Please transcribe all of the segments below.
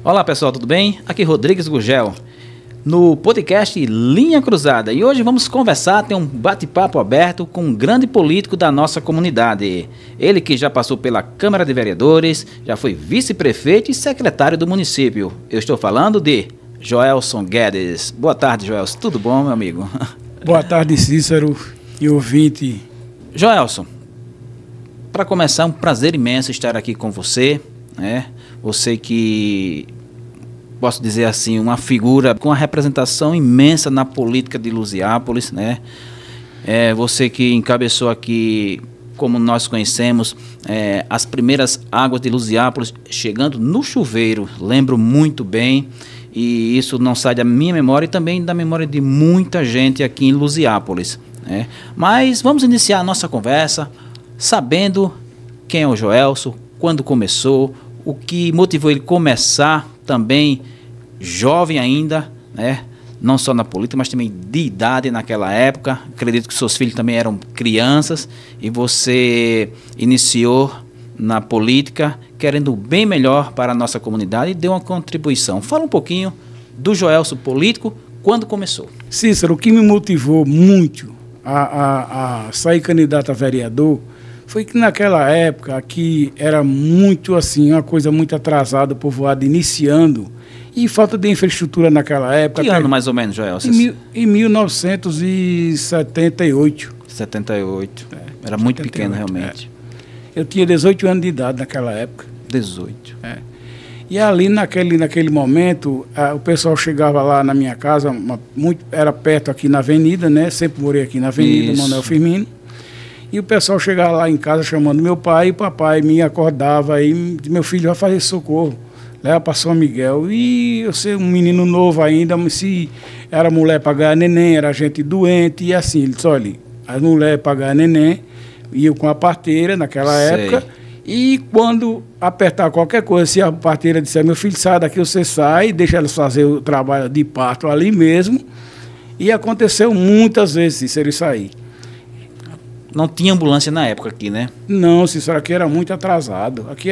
Olá pessoal, tudo bem? Aqui Rodrigues Gugel, no podcast Linha Cruzada. E hoje vamos conversar, ter um bate-papo aberto com um grande político da nossa comunidade. Ele que já passou pela Câmara de Vereadores, já foi vice-prefeito e secretário do município. Eu estou falando de Joelson Guedes. Boa tarde, Joelson. Tudo bom, meu amigo? Boa tarde, Cícero e ouvinte. Joelson, para começar, é um prazer imenso estar aqui com você, né? Você que, posso dizer assim, uma figura com uma representação imensa na política de Luziápolis, né? Você que encabeçou aqui, como nós conhecemos, as primeiras águas de Luziápolis chegando no chuveiro, lembro muito bem, e isso não sai da minha memória e também da memória de muita gente aqui em Luziápolis, né? Mas vamos iniciar a nossa conversa sabendo quem é o Joelson, quando começou, o que motivou ele começar também jovem ainda, né? Não só na política, mas também de idade naquela época. Acredito que seus filhos também eram crianças e você iniciou na política querendo o bem melhor para a nossa comunidade e deu uma contribuição. Fala um pouquinho do Joelson político, quando começou. Cícero, o que me motivou muito a sair candidato a vereador foi que naquela época aqui era muito assim, uma coisa muito atrasada, o povoado iniciando, e falta de infraestrutura naquela época. Que ano mais ou menos, Joelson? Em 1978. 78. Era muito 78, pequeno realmente. Eu tinha 18 anos de idade naquela época. 18. E ali naquele momento, o pessoal chegava lá na minha casa, era perto aqui na avenida, né? Sempre morei aqui na avenida, isso. Manuel Firmino. E o pessoal chegava lá em casa chamando meu pai, e o papai me acordava e meu filho vai fazer socorro, leva para São Miguel. E eu ser um menino novo ainda, se era mulher para ganhar neném, era gente doente, e assim, ele disse, olha, as mulheres para ganhar neném, iam com a parteira naquela época, e quando apertar qualquer coisa, se a parteira disser, meu filho, sai daqui, você sai, deixa elas fazer o trabalho de parto ali mesmo, e aconteceu muitas vezes isso, ele sair. Não tinha ambulância na época aqui, né? Não, Cícero, aqui era muito atrasado. Aqui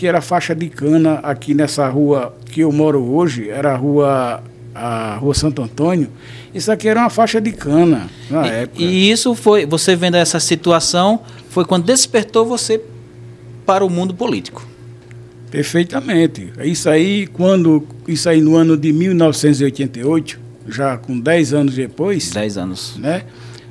era faixa de cana, aqui nessa rua que eu moro hoje, era a rua Santo Antônio. Isso aqui era uma faixa de cana na época. E isso foi, você vendo essa situação, foi quando despertou você para o mundo político. Perfeitamente. Isso aí no ano de 1988, já com 10 anos depois. 10 anos. Né?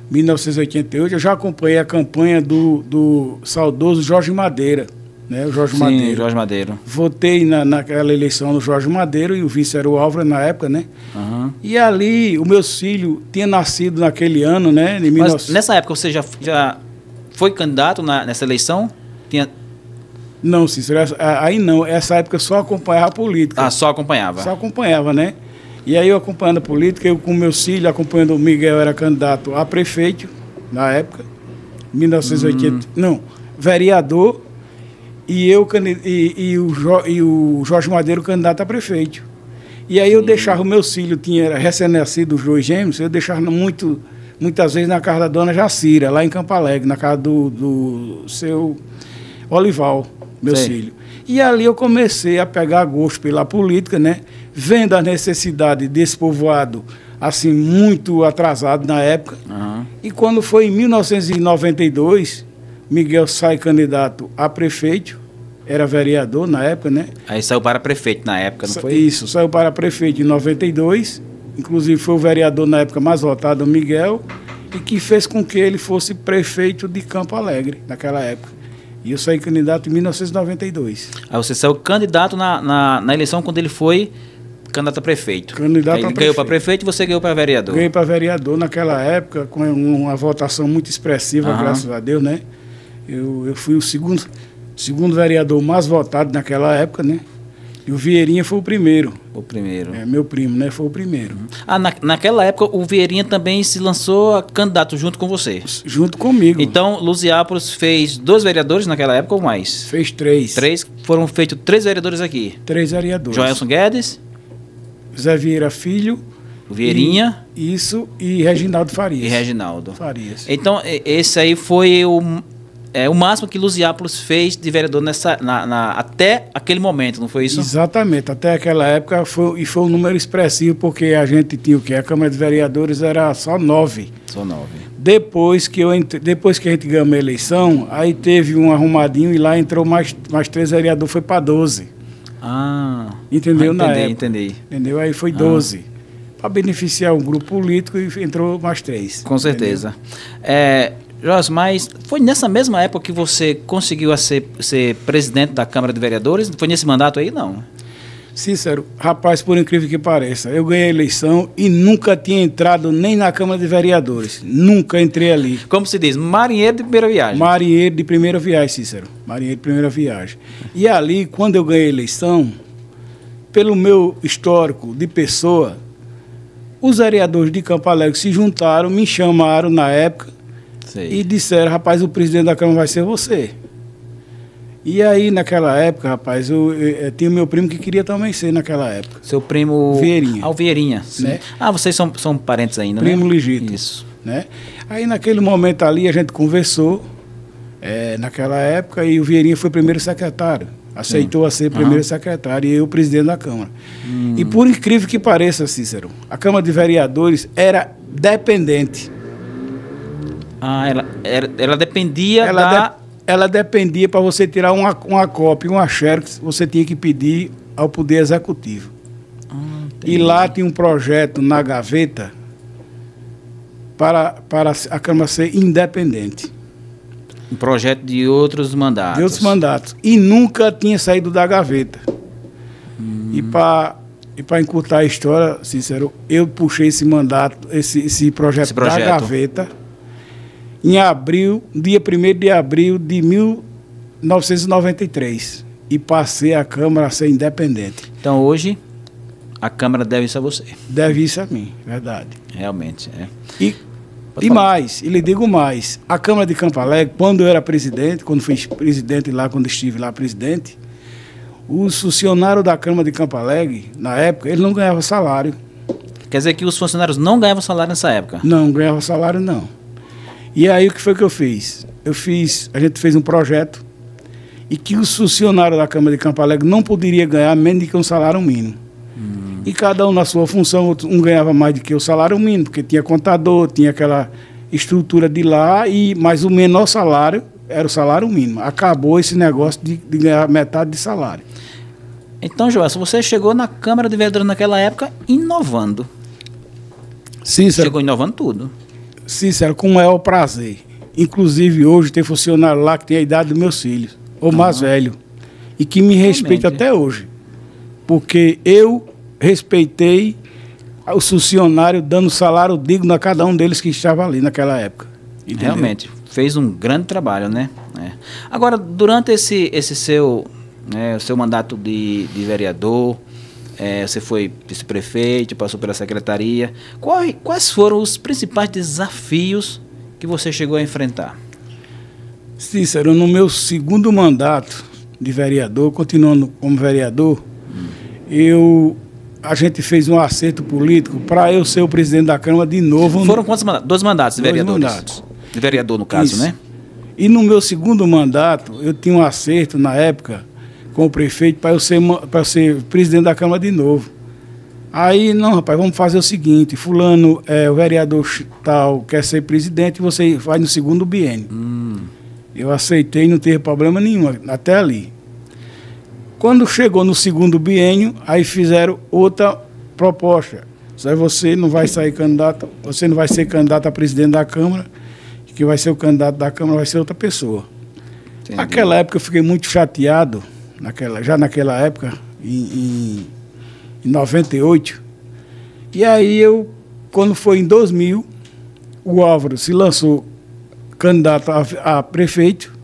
1988, eu já acompanhei a campanha do saudoso Jorge Madeira, né? O Jorge Madeira. Jorge Madeira. Votei naquela eleição no Jorge Madeira e o vice era o Álvaro na época, né? Uhum. E ali, o meu filho tinha nascido naquele ano, né? Mas nessa época você já foi candidato nessa eleição? Não, Cícero, aí não. Essa época eu só acompanhava a política. Ah, só acompanhava? Só acompanhava, né? E aí eu acompanhando a política, eu com meus filhos, acompanhando o Miguel, era candidato a prefeito, na época, 1980, não, vereador, e o Jorge Madeira, candidato a prefeito. E aí eu deixava o meu filho, era recém-nascido os dois gêmeos, eu deixava muitas vezes na casa da dona Jacira, lá em Campo Alegre, na casa do seu Olival, meu filho. E ali eu comecei a pegar gosto pela política, né? Vendo a necessidade desse povoado, assim, muito atrasado na época. Uhum. E quando foi em 1992, Miguel sai candidato a prefeito, era vereador na época, né? Aí saiu para prefeito na época, não foi? Isso, saiu para prefeito em 92, inclusive foi o vereador na época mais votado, o Miguel, e que fez com que ele fosse prefeito de Campo Alegre, naquela época. E eu saí candidato em 1992. Aí você saiu candidato na eleição quando ele foi candidato a prefeito. Ele ganhou para prefeito e você ganhou para vereador. Ganhei para vereador naquela época, com uma votação muito expressiva, graças a Deus, né? Eu fui o segundo vereador mais votado naquela época, né? E o Vieirinha foi o primeiro. O primeiro. Meu primo, né? Foi o primeiro. Ah, naquela época o Vieirinha também se lançou a candidato junto com você? Junto comigo. Então, Luziápolis fez 2 vereadores naquela época ou mais? Fez 3. Foram feitos 3 vereadores aqui? 3 vereadores. Joelson Guedes? Zé Vieira Filho. O Vieirinha? E Reginaldo Farias. E Reginaldo Farias. Então, esse aí foi o máximo que Luziápolis fez de vereador até aquele momento, não foi isso? Exatamente, até aquela época foi um número expressivo, porque a gente tinha o quê? A Câmara de Vereadores era só 9. Só 9. Depois que a gente ganhou a eleição, aí teve um arrumadinho e lá entrou mais 3 vereadores, foi para 12. Ah, entendeu? Na época. Entendi. Entendeu? Aí foi 12. Para beneficiar um grupo político e entrou mais 3. Com certeza. Jorge, mas foi nessa mesma época que você conseguiu ser presidente da Câmara de Vereadores? Foi nesse mandato aí, não? Cícero, rapaz, por incrível que pareça, eu ganhei a eleição e nunca tinha entrado nem na Câmara de Vereadores. Nunca entrei ali. Como se diz, marinheiro de primeira viagem. Marinheiro de primeira viagem, Cícero. Marinheiro de primeira viagem. E ali, quando eu ganhei a eleição, pelo meu histórico de pessoa, os vereadores de Campo Alegre se juntaram, me chamaram na época, e disseram, rapaz, o presidente da Câmara vai ser você. E aí, naquela época, rapaz, eu tinha o meu primo que queria também ser naquela época. Seu primo... Vieirinha. O Vieirinha, sim. Né? Vocês são parentes ainda, primo né? legítimo. Isso. Né? Aí, naquele momento ali, a gente conversou, naquela época, e o Vieirinha foi primeiro secretário. Aceitou a ser primeiro secretário e eu presidente da Câmara. E por incrível que pareça, Cícero, a Câmara de Vereadores era dependente. Ela dependia Ela dependia, para você tirar uma cópia, uma xerox, você tinha que pedir ao Poder Executivo. E lá tinha um projeto na gaveta para a Câmara ser independente. Um projeto de outros mandatos. De outros mandatos. E nunca tinha saído da gaveta. E para encurtar a história, Cícero, eu puxei esse mandato, esse projeto da gaveta em abril, dia 1º de abril de 1993. E passei a Câmara a ser independente. Então hoje a Câmara deve isso a você. Deve isso a mim, verdade. Realmente, E mais, e lhe digo mais, a Câmara de Campo Alegre, quando eu era presidente, quando fui presidente lá, quando estive lá presidente, os funcionários da Câmara de Campo Alegre, na época, eles não ganhavam salário. Quer dizer que os funcionários não ganhavam salário nessa época? Não ganhavam salário, não. E aí o que foi que eu fiz? A gente fez um projeto e que os funcionários da Câmara de Campo Alegre não poderiam ganhar menos do que um salário mínimo. E cada um na sua função, um ganhava mais do que o salário mínimo, porque tinha contador, tinha aquela estrutura de lá, mas o menor salário era o salário mínimo. Acabou esse negócio de ganhar metade de salário. Então, Joelson, você chegou na Câmara de Vereadores naquela época inovando. Cícero, chegou inovando tudo. Cícero, com o maior prazer. Inclusive, hoje tem funcionário lá que tem a idade dos meus filhos, ou mais velho, e que me respeita até hoje. Porque eu respeitei os funcionários dando salário digno a cada um deles que estava ali naquela época. Entendeu? Realmente, fez um grande trabalho, né? Agora, durante esse seu mandato de vereador, você foi vice-prefeito, passou pela secretaria. Quais foram os principais desafios que você chegou a enfrentar? Cícero, no meu segundo mandato de vereador, continuando como vereador, a gente fez um acerto político para eu ser o presidente da Câmara de novo. Foram quantos mandatos? 2 mandatos de vereadores? 2 mandatos. De vereador, no caso, isso, né? E no meu segundo mandato, eu tinha um acerto, na época, com o prefeito, para eu ser presidente da Câmara de novo. Aí, não, rapaz, vamos fazer o seguinte, fulano, o vereador tal quer ser presidente, você vai no segundo biênio. Eu aceitei, não teve problema nenhum, até ali. Quando chegou no segundo biênio, aí fizeram outra proposta. Você não vai sair candidato, você não vai ser candidato a presidente da Câmara, que vai ser o candidato da Câmara vai ser outra pessoa. Entendi. Naquela época eu fiquei muito chateado, já naquela época, em 98. E aí quando foi em 2000, o Álvaro se lançou candidato a prefeito,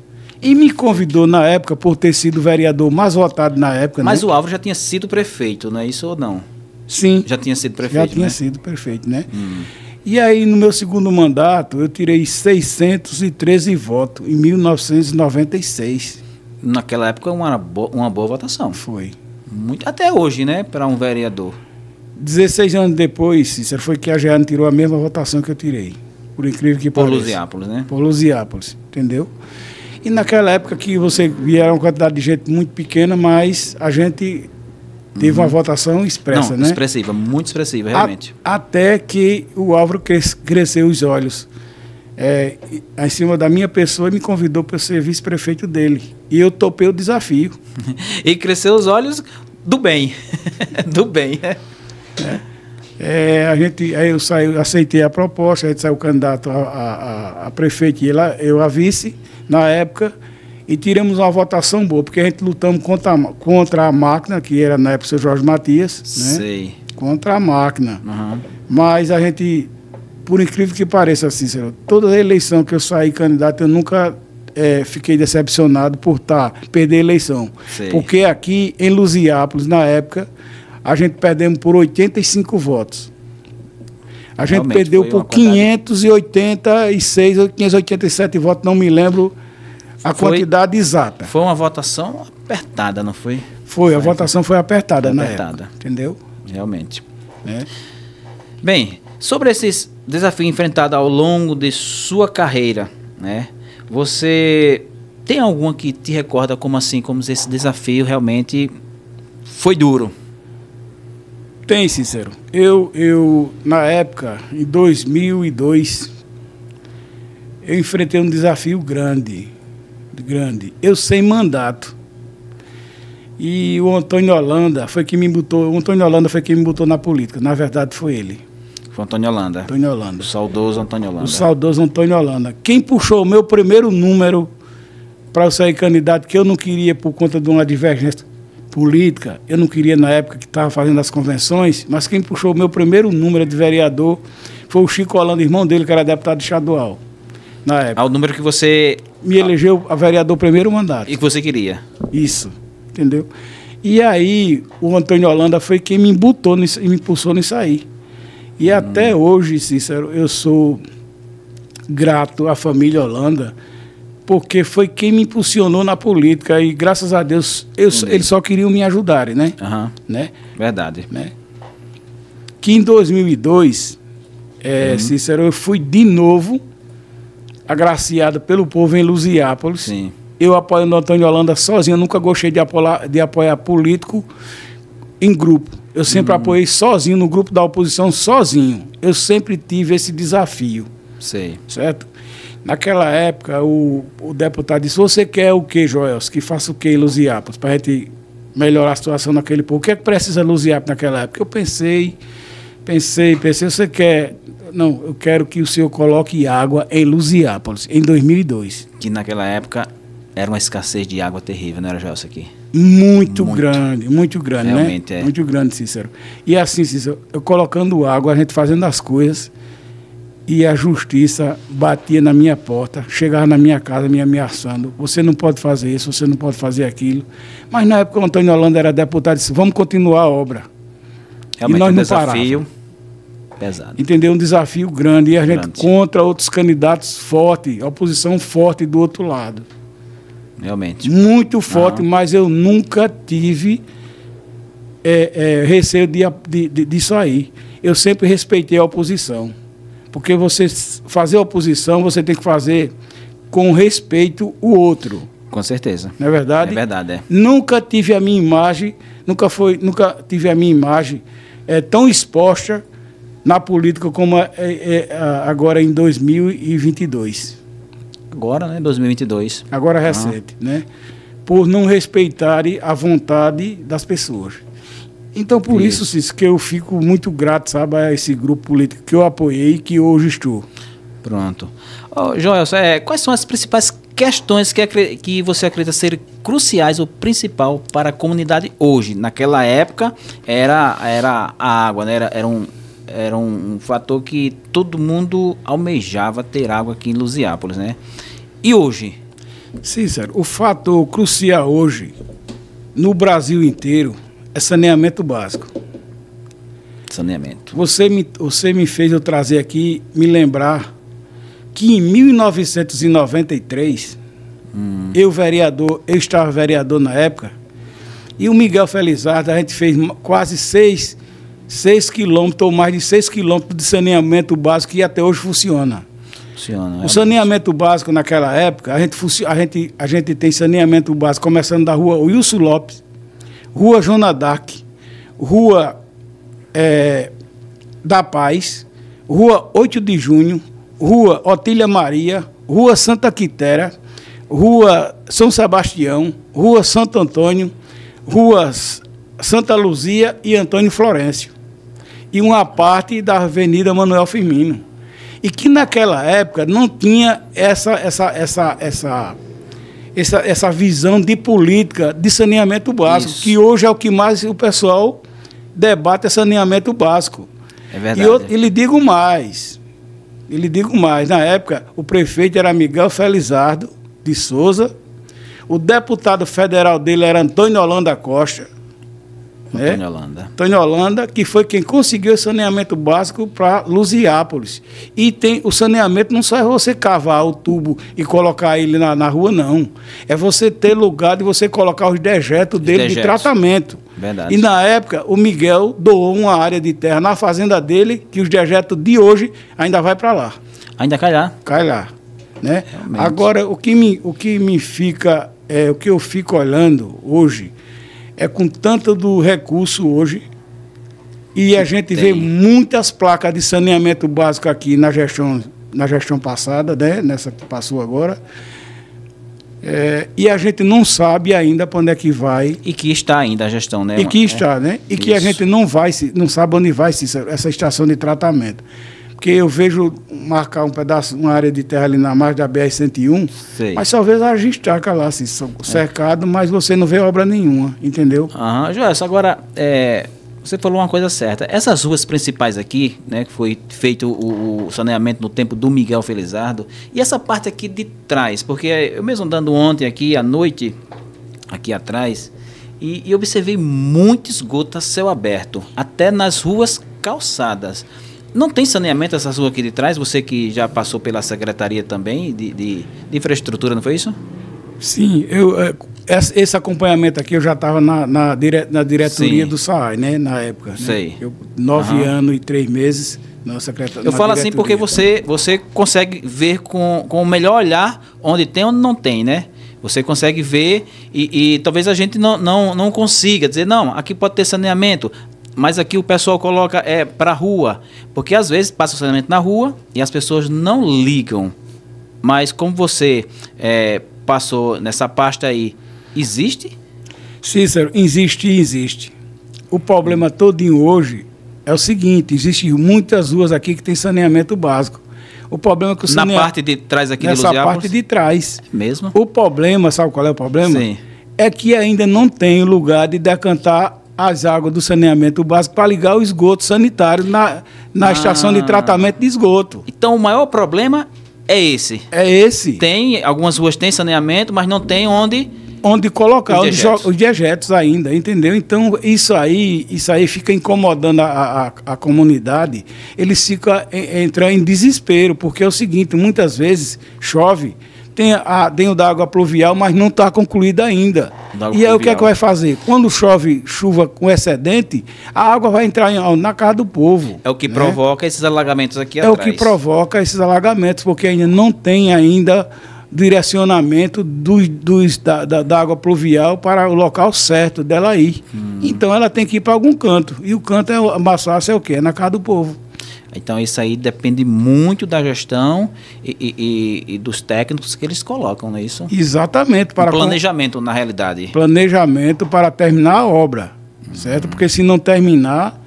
e me convidou na época por ter sido o vereador mais votado na época. Mas o Álvaro já tinha sido prefeito, não é isso ou não? Sim. Já tinha sido prefeito, já tinha sido prefeito, né? E aí, no meu segundo mandato, eu tirei 613 votos em 1996. Naquela época, uma boa votação. Foi. Muito, até hoje, né? Para um vereador. 16 anos depois, Cícero, foi que a Jeane tirou a mesma votação que eu tirei. Por incrível que pareça. Por Luziápolis, né? Por Luziápolis, entendeu? E naquela época que você via uma quantidade de gente muito pequena, mas a gente teve uma votação expressa, né? Expressiva, muito expressiva, realmente. Até que o Álvaro cresceu os olhos em cima da minha pessoa e me convidou para ser vice-prefeito dele. E eu topei o desafio. E cresceu os olhos do bem. Do bem, Aí eu aceitei a proposta, a gente saiu candidato a prefeito e eu a vice, na época, e tiramos uma votação boa, porque a gente lutamos contra a máquina, que era na época o seu Jorge Matias, né? Sei. Contra a máquina. Uhum. Mas a gente, por incrível que pareça, Cícero, toda a eleição que eu saí candidato, eu nunca fiquei decepcionado por perder a eleição. Sei. Porque aqui em Luziápolis, na época, a gente perdemos por 85 votos. A gente Realmente, perdeu por 586 ou 587 votos, não me lembro a quantidade exata. Foi uma votação apertada, não foi? A votação foi apertada na época, entendeu? Realmente. Bem, sobre esses desafios enfrentados ao longo de sua carreira, né? Você tem alguma que te recorda como esse desafio realmente foi duro? Tem, Cícero. Eu na época, em 2002, eu enfrentei um desafio grande. Eu sem mandato. E o Antônio Holanda foi quem me botou na política. Na verdade, foi ele. Foi Antônio Holanda. O saudoso Antônio Holanda. Quem puxou o meu primeiro número para eu sair candidato, que eu não queria por conta de uma divergência política, eu não queria na época que estava fazendo as convenções, mas quem puxou o meu primeiro número de vereador foi o Chico Holanda, irmão dele, que era deputado estadual, na época. O número que você... Me elegeu a vereador primeiro mandato. E que você queria. Isso, entendeu? E aí, o Antônio Holanda foi quem me botou e me impulsou nisso aí. E até hoje, Cícero, eu sou grato à família Holanda, porque foi quem me impulsionou na política e, graças a Deus, eles só queriam me ajudarem, né? Né? Verdade. Né? Que em 2002, Cícero, eu fui de novo agraciado pelo povo em Luziápolis. Sim. Eu apoiando o Antônio Holanda sozinho, eu nunca gostei de apoiar político em grupo. Eu sempre apoiei sozinho, no grupo da oposição, sozinho. Eu sempre tive esse desafio. Sei. Certo? Naquela época, o deputado disse: você quer o quê, Joels? Que faça o quê em Luziápolis? Para a gente melhorar a situação naquele povo. O que é que precisa Luziápolis naquela época? Eu pensei, você quer... Não, eu quero que o senhor coloque água em Luziápolis, em 2002. Que naquela época era uma escassez de água terrível, não era, Joels, aqui? Muito grande, realmente, né? Muito grande, Cícero. E assim, Cícero, eu colocando água, a gente fazendo as coisas, e a justiça batia na minha porta, chegava na minha casa me ameaçando: você não pode fazer isso, você não pode fazer aquilo. Mas na época o Antônio Holanda era deputado e disse: vamos continuar a obra. Realmente, e nós um não desafio pesado. Entendeu? Um desafio grande. E a gente contra outros candidatos fortes, oposição forte do outro lado. Realmente. Muito forte, mas eu nunca tive receio disso aí. Eu sempre respeitei a oposição. Porque você fazer oposição, você tem que fazer com respeito o outro. Com certeza. Não é verdade? É verdade, Nunca tive a minha imagem, tão exposta na política como agora em 2022. Agora, né? 2022. Agora recente, né? Por não respeitarem a vontade das pessoas. Então, por isso, Cícero, que eu fico muito grato, sabe, a esse grupo político que eu apoiei e que hoje estou. Pronto. Joel, quais são as principais questões que você acredita ser cruciais ou principal para a comunidade hoje? Naquela época, era a água, né? Era um fator que todo mundo almejava ter água aqui em Luziápolis, né? E hoje? Cícero, o fator crucial hoje, no Brasil inteiro, é saneamento básico. Saneamento. Você me fez eu trazer aqui, me lembrar que em 1993, eu estava vereador na época, e o Miguel Felizardo, a gente fez quase 6 quilômetros ou mais de 6 quilômetros de saneamento básico que até hoje funciona. Funciona. O saneamento básico naquela época, a gente tem saneamento básico começando da rua Wilson Lopes, rua Joana d'Arc, rua da Paz, rua 8 de Junho, rua Otília Maria, rua Santa Quitéria, rua São Sebastião, rua Santo Antônio, ruas Santa Luzia e Antônio Florencio. E uma parte da Avenida Manuel Firmino. E que naquela época não tinha essa visão de política de saneamento básico, que hoje é o que mais o pessoal debate, é saneamento básico. É verdade. E lhe digo mais, na época o prefeito era Miguel Felizardo de Souza, o deputado federal dele era Antônio Holanda Costa, Antônio Holanda, que foi quem conseguiu o saneamento básico para Luziápolis. E o saneamento não só é você cavar o tubo e colocar ele na rua, não. É você ter lugar de você colocar os dejetos dele de tratamento. Verdade. E na época, o Miguel doou uma área de terra na fazenda dele, que os dejetos de hoje ainda vai para lá. Ainda cai lá. Cai lá. Né? Agora, o que me fica, o que eu fico olhando hoje, é com tanto do recurso hoje, e a gente vê muitas placas de saneamento básico aqui na gestão passada, né? Nessa que passou agora, e a gente não sabe ainda para onde é que vai. E que está ainda a gestão, né? E que está, né? E que a gente não sabe onde vai essa estação de tratamento. Porque eu vejo marcar um pedaço, uma área de terra ali na margem da BR-101, mas só vê a estaca lá, assim, cercado, mas você não vê obra nenhuma, entendeu? Joelson, agora, você falou uma coisa certa. Essas ruas principais aqui, né, que foi feito o saneamento no tempo do Miguel Felizardo, e essa parte aqui de trás, porque eu mesmo andando ontem aqui, à noite, aqui atrás, e observei muito esgoto a céu aberto, até nas ruas calçadas. Não tem saneamento essas ruas aqui de trás? Você que já passou pela Secretaria também de Infraestrutura, não foi isso? Sim, esse acompanhamento aqui eu já estava na diretoria do SAAI, né, na época. Sei. Né? 9 anos e 3 meses na Secretaria. Eu falo assim porque você consegue ver com o melhor olhar onde tem e onde não tem, né? Você consegue ver e talvez a gente não consiga dizer, não, aqui pode ter saneamento. Mas aqui o pessoal coloca para a rua, porque às vezes passa o saneamento na rua e as pessoas não ligam. Mas como você passou nessa pasta aí, existe? Cícero, existe. O problema todinho hoje é o seguinte, existem muitas ruas aqui que tem saneamento básico. O problema é que o saneamento... Na parte de trás aqui de Luziápolis? Nessa parte de trás. Mesmo? O problema, sabe qual é o problema? Sim. É que ainda não tem lugar de decantar as águas do saneamento básico para ligar o esgoto sanitário na estação de tratamento de esgoto. Então o maior problema é esse. É esse. Tem, algumas ruas têm saneamento, mas não tem onde colocar os dejetos ainda, entendeu? Então isso aí fica incomodando a comunidade. Eles ficam entrando em desespero, porque é o seguinte, muitas vezes chove, tem o da água pluvial, mas não está concluída ainda. E aí o que é que vai fazer? Quando chove chuva com excedente, a água vai entrar na casa do povo. É o que provoca esses alagamentos aqui atrás. É o que provoca esses alagamentos, porque ainda não tem direcionamento da água pluvial para o local certo dela ir. Então ela tem que ir para algum canto. E o canto mais fácil é o quê? É na casa do povo. Então isso aí depende muito da gestão e dos técnicos que eles colocam, não é isso? Exatamente. Planejamento, na realidade. Planejamento para terminar a obra, certo? Porque se não terminar,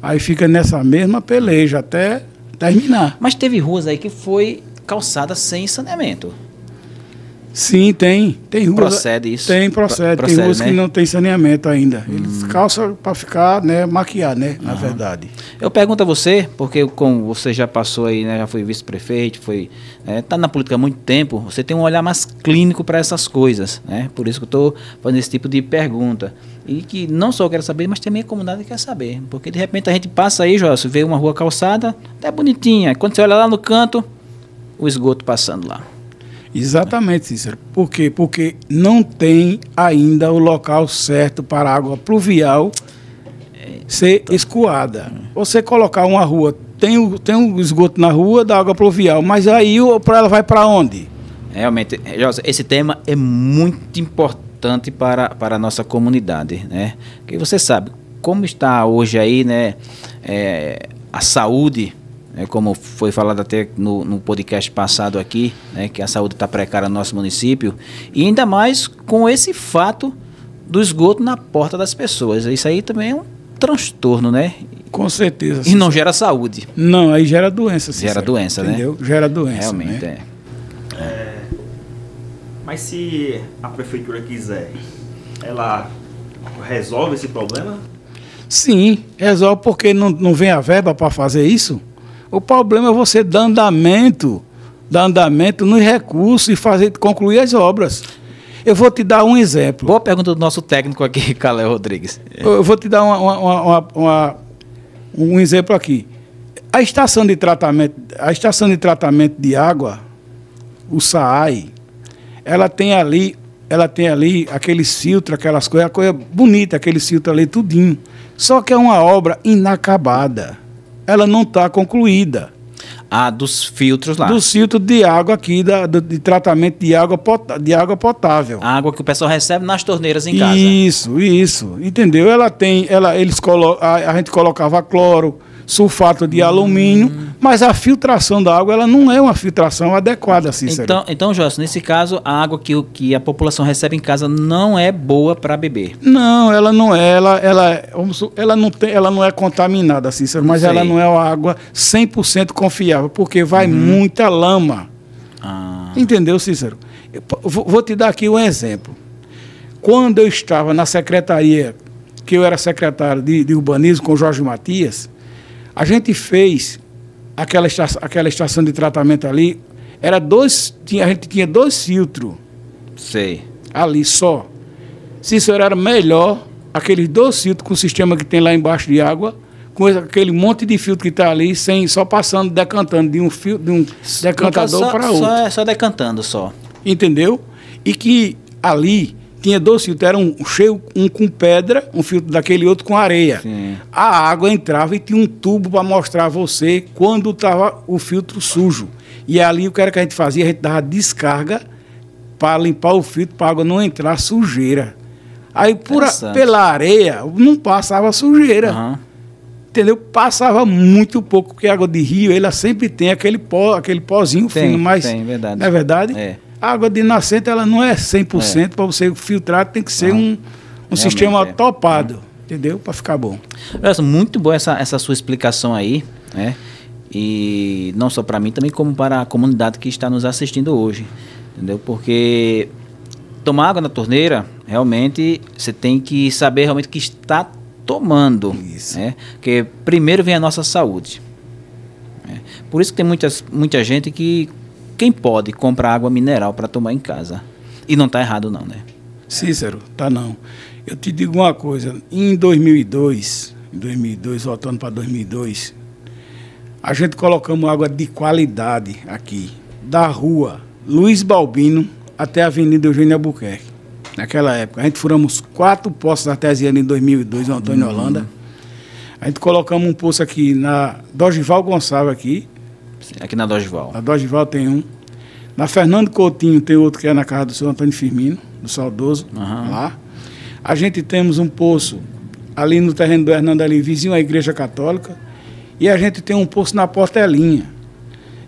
aí fica nessa mesma peleja até terminar. Mas teve ruas aí que foi calçada sem saneamento. Sim, tem ruas. Procede isso? Procede. Tem ruas, né, que não tem saneamento ainda. Eles calçam para ficar, né, maquiar, né, na verdade. Eu pergunto a você, porque como você já passou aí, né, já foi vice-prefeito, tá na política há muito tempo, você tem um olhar mais clínico para essas coisas, né? Por isso que eu estou fazendo esse tipo de pergunta. E que não só eu quero saber, mas também a comunidade quer saber. Porque de repente a gente passa aí, Joelson, vê uma rua calçada, até bonitinha. Quando você olha lá no canto, o esgoto passando lá. Exatamente, Cícero. Por quê? Porque não tem ainda o local certo para a água pluvial ser escoada. Você colocar uma rua tem o esgoto na rua da água pluvial, mas aí ela vai para onde? Realmente, Josa, esse tema é muito importante para a nossa comunidade, né? Porque você sabe como está hoje aí, né, a saúde, né, como foi falado até no podcast passado aqui, né, que a saúde está precária no nosso município, e ainda mais com esse fato do esgoto na porta das pessoas. Isso aí também é um transtorno, né? Com certeza. E não gera saúde. Não, aí gera doença. Gera doença, entendeu? né? Gera doença. Realmente, né? Mas se a prefeitura quiser, ela resolve esse problema? Sim, resolve porque não vem a verba para fazer isso. O problema é você dar andamento nos recursos e concluir as obras. Eu vou te dar um exemplo. Boa pergunta do nosso técnico aqui, Calé Rodrigues. Eu vou te dar um exemplo aqui. A estação de tratamento de água, o SAAI, ela tem ali aqueles filtros, aquelas coisas, a coisa bonita, aqueles filtros ali, tudinho. Só que é uma obra inacabada. Ela não está concluída. Ah, dos filtros lá. Dos filtros de água aqui, de tratamento de água potável. A água que o pessoal recebe nas torneiras em casa. Isso. Entendeu? A gente colocava cloro, sulfato de alumínio, mas a filtração da água, ela não é uma filtração adequada, Cícero. Então, Jossa, nesse caso, a água que a população recebe em casa não é boa para beber. Não, ela não é. Ela não é contaminada, Cícero, mas ela não é uma água 100% confiável, porque vai muita lama. Entendeu, Cícero? Vou te dar aqui um exemplo. Quando eu estava na secretaria, que eu era secretário de urbanismo com o Jorge Matias, a gente fez aquela estação de tratamento ali, a gente tinha 2 filtros. Sei. Ali só. Se isso era melhor, aqueles 2 filtros com o sistema que tem lá embaixo de água, com aquele monte de filtro que está ali, só passando, decantando de um decantador para outro. Só decantando, só. Entendeu? E que ali tinha 2 filtros, era um cheio, um com pedra, um filtro daquele outro com areia. Sim. A água entrava e tinha um tubo para mostrar a você quando estava o filtro sujo. E ali o que era que a gente fazia? A gente dava descarga para limpar o filtro, para a água não entrar sujeira. Aí pela areia não passava sujeira. Entendeu? Passava muito pouco, porque a água de rio, ela sempre tem aquele pozinho fino, mas tem, verdade. Não é verdade? É. A água de nascente, ela não é 100%, para você filtrar tem que ser um sistema topado, entendeu? Para ficar bom. Muito boa essa sua explicação aí, né? E não só para mim, também como para a comunidade que está nos assistindo hoje, entendeu? Porque tomar água na torneira, realmente, você tem que saber realmente que está tomando. Isso. Né? Porque primeiro vem a nossa saúde. Né? Por isso que tem muita gente que, quem pode, compra água mineral para tomar em casa. E não está errado não, né? Cícero, tá não. Eu te digo uma coisa, em 2002, voltando para 2002, a gente colocamos água de qualidade aqui, da rua Luiz Balbino até a Avenida Eugênio Albuquerque. Naquela época, a gente furamos 4 poços artesianos em 2002, no Antônio Holanda. A gente colocamos um poço aqui na Dorival Gonçalves aqui. Aqui na Dorival. Na Dorival tem um. Na Fernando Coutinho tem outro que é na casa do senhor Antônio Firmino, do saudoso, lá. A gente temos um poço ali no terreno do Hernando ali, vizinho à Igreja Católica. E a gente tem um poço na Portelinha.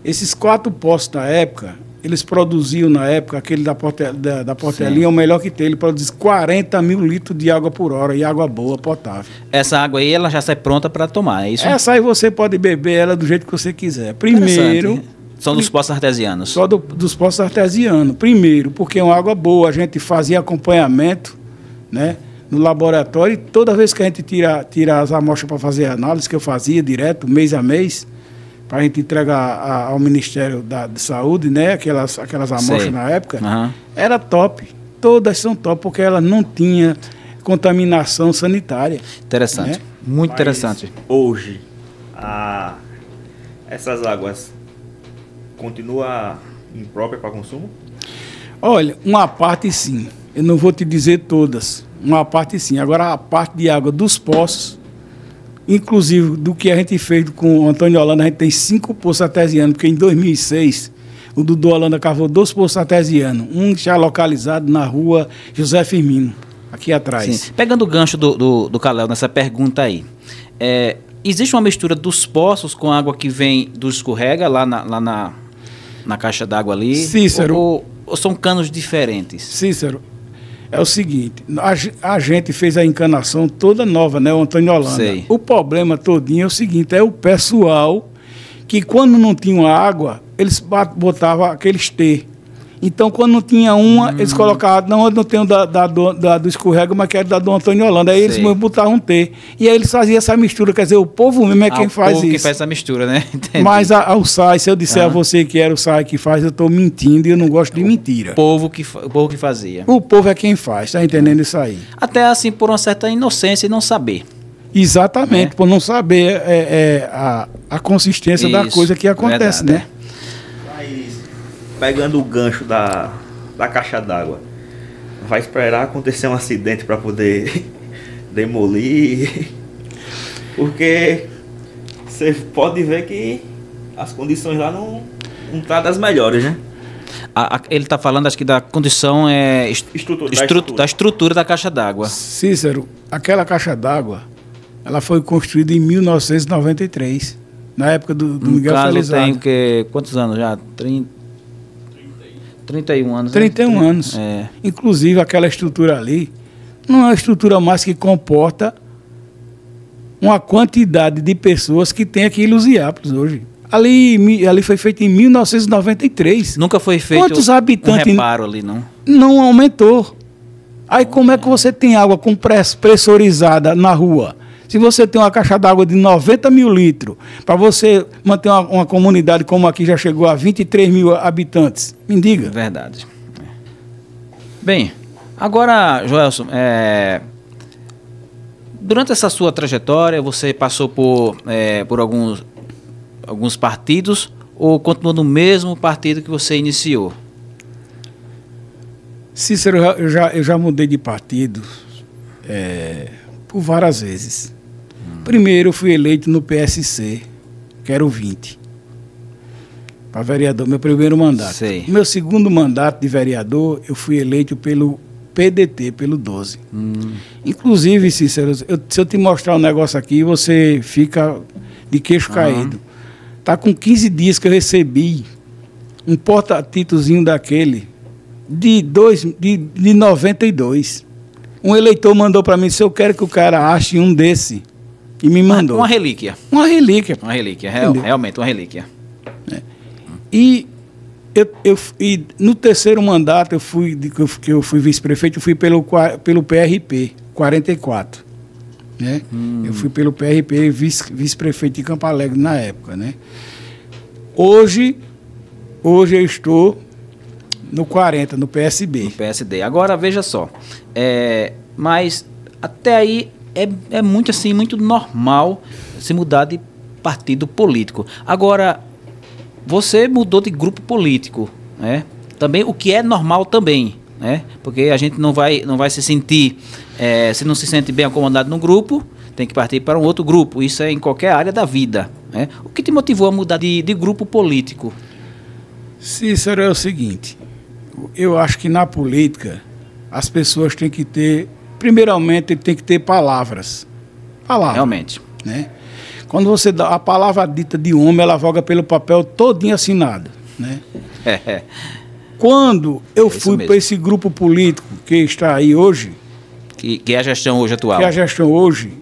Esses 4 poços da época, eles produziam na época, aquele da Portelinha é o melhor que tem. Ele produz 40 mil litros de água por hora e água boa, potável. Essa água aí, ela já sai pronta para tomar, é isso? Essa aí você pode beber ela do jeito que você quiser. Primeiro... São dos poços artesianos? Só dos poços artesianos. Primeiro, porque é uma água boa. A gente fazia acompanhamento, né, no laboratório. E toda vez que a gente tira as amostras para fazer análise, que eu fazia direto, mês a mês, para a gente entregar ao Ministério de Saúde, né, aquelas amostras na época, era top. Todas são top, porque elas não tinham contaminação sanitária. Interessante, né? Muito interessante. Hoje, essas águas continua imprópria para consumo? Olha, uma parte sim. Eu não vou te dizer todas. Uma parte sim. Agora, a parte de água dos poços, inclusive, do que a gente fez com o Antônio Holanda, a gente tem 5 poços artesianos, porque em 2006 o Dudu Holanda cavou 2 poços artesianos, um já localizado na rua José Firmino, aqui atrás. Sim. Pegando o gancho do Kalel nessa pergunta aí, existe uma mistura dos poços com a água que vem do escorrega lá na caixa d'água ali? Cícero. Ou são canos diferentes? Cícero, é o seguinte, a gente fez a encanação toda nova, né, o Antônio Holanda. Sei. O problema todinho é o seguinte, é o pessoal que quando não tinha água, eles botavam aqueles T. Então, quando não tinha uma, eles colocavam, não tem o do escorrega, mas que era da do Antônio Holanda. Aí eles botavam um T. E aí eles faziam essa mistura, quer dizer, o povo mesmo é quem faz isso. O povo que faz essa mistura, né? Entendi. Mas o SAI, se eu disser a você que era o SAI que faz, eu estou mentindo e eu não gosto de mentira. O povo que fazia. O povo é quem faz, tá entendendo isso aí? Até assim, por uma certa inocência e não saber. Exatamente, por não saber a consistência da coisa que acontece, verdade, né? Mas, pegando o gancho da caixa d'água, vai esperar acontecer um acidente para poder demolir? Porque você pode ver que as condições lá não tá das melhores, né? Ele está falando, acho que da condição da estrutura da caixa d'água. Cícero, aquela caixa d'água, ela foi construída em 1993, na época do Miguel Felizardo. Tem que, quantos anos já? 31 anos. 31 anos. É. Inclusive, aquela estrutura ali não é uma estrutura mais que comporta uma quantidade de pessoas que tem aqui em Luziápolis hoje. Ali foi feito em 1993. Nunca foi feito Quantos habitantes um reparo ali, não? Não aumentou. Aí como é que você tem água com pressurizada na rua? Se você tem uma caixa d'água de 90 mil litros, para você manter uma comunidade como aqui já chegou a 23 mil habitantes, me diga. Verdade. Bem, agora, Joelson, durante essa sua trajetória, você passou por alguns partidos ou continuou no mesmo partido que você iniciou? Cícero, eu já mudei de partido por várias vezes. Primeiro eu fui eleito no PSC, que era o 20, para vereador, meu primeiro mandato. Sei. Meu segundo mandato de vereador, eu fui eleito pelo PDT, pelo 12. Inclusive, Cícero, se eu te mostrar um negócio aqui, você fica de queixo caído. Tá com 15 dias que eu recebi um porta-títulozinho daquele de 92. Um eleitor mandou para mim, se eu quero que o cara ache um desse, e me mandou. Uma relíquia. Uma relíquia. Uma relíquia, realmente uma relíquia. E no terceiro mandato que eu fui vice-prefeito, eu fui pelo PRP 44. Né? Eu fui pelo PRP vice-prefeito de Campo Alegre na época. Né? Hoje eu estou no 40, no PSB. No PSD. Agora, veja só. Mas até aí é muito assim, muito normal se mudar de partido político. Agora, você mudou de grupo político, né? Também, o que é normal também, né? Porque a gente não vai se sentir, se não se sente bem acomodado no grupo, tem que partir para um outro grupo. Isso é em qualquer área da vida, né? O que te motivou a mudar de grupo político? Cícero, é o seguinte, eu acho que na política as pessoas têm que ter, primeiramente, tem que ter palavras. Realmente. Né? Quando você dá a palavra dita de homem, ela voga pelo papel todinho assinado. Né? Quando eu fui para esse grupo político que está aí hoje, que é a gestão hoje atual. Que é a gestão hoje,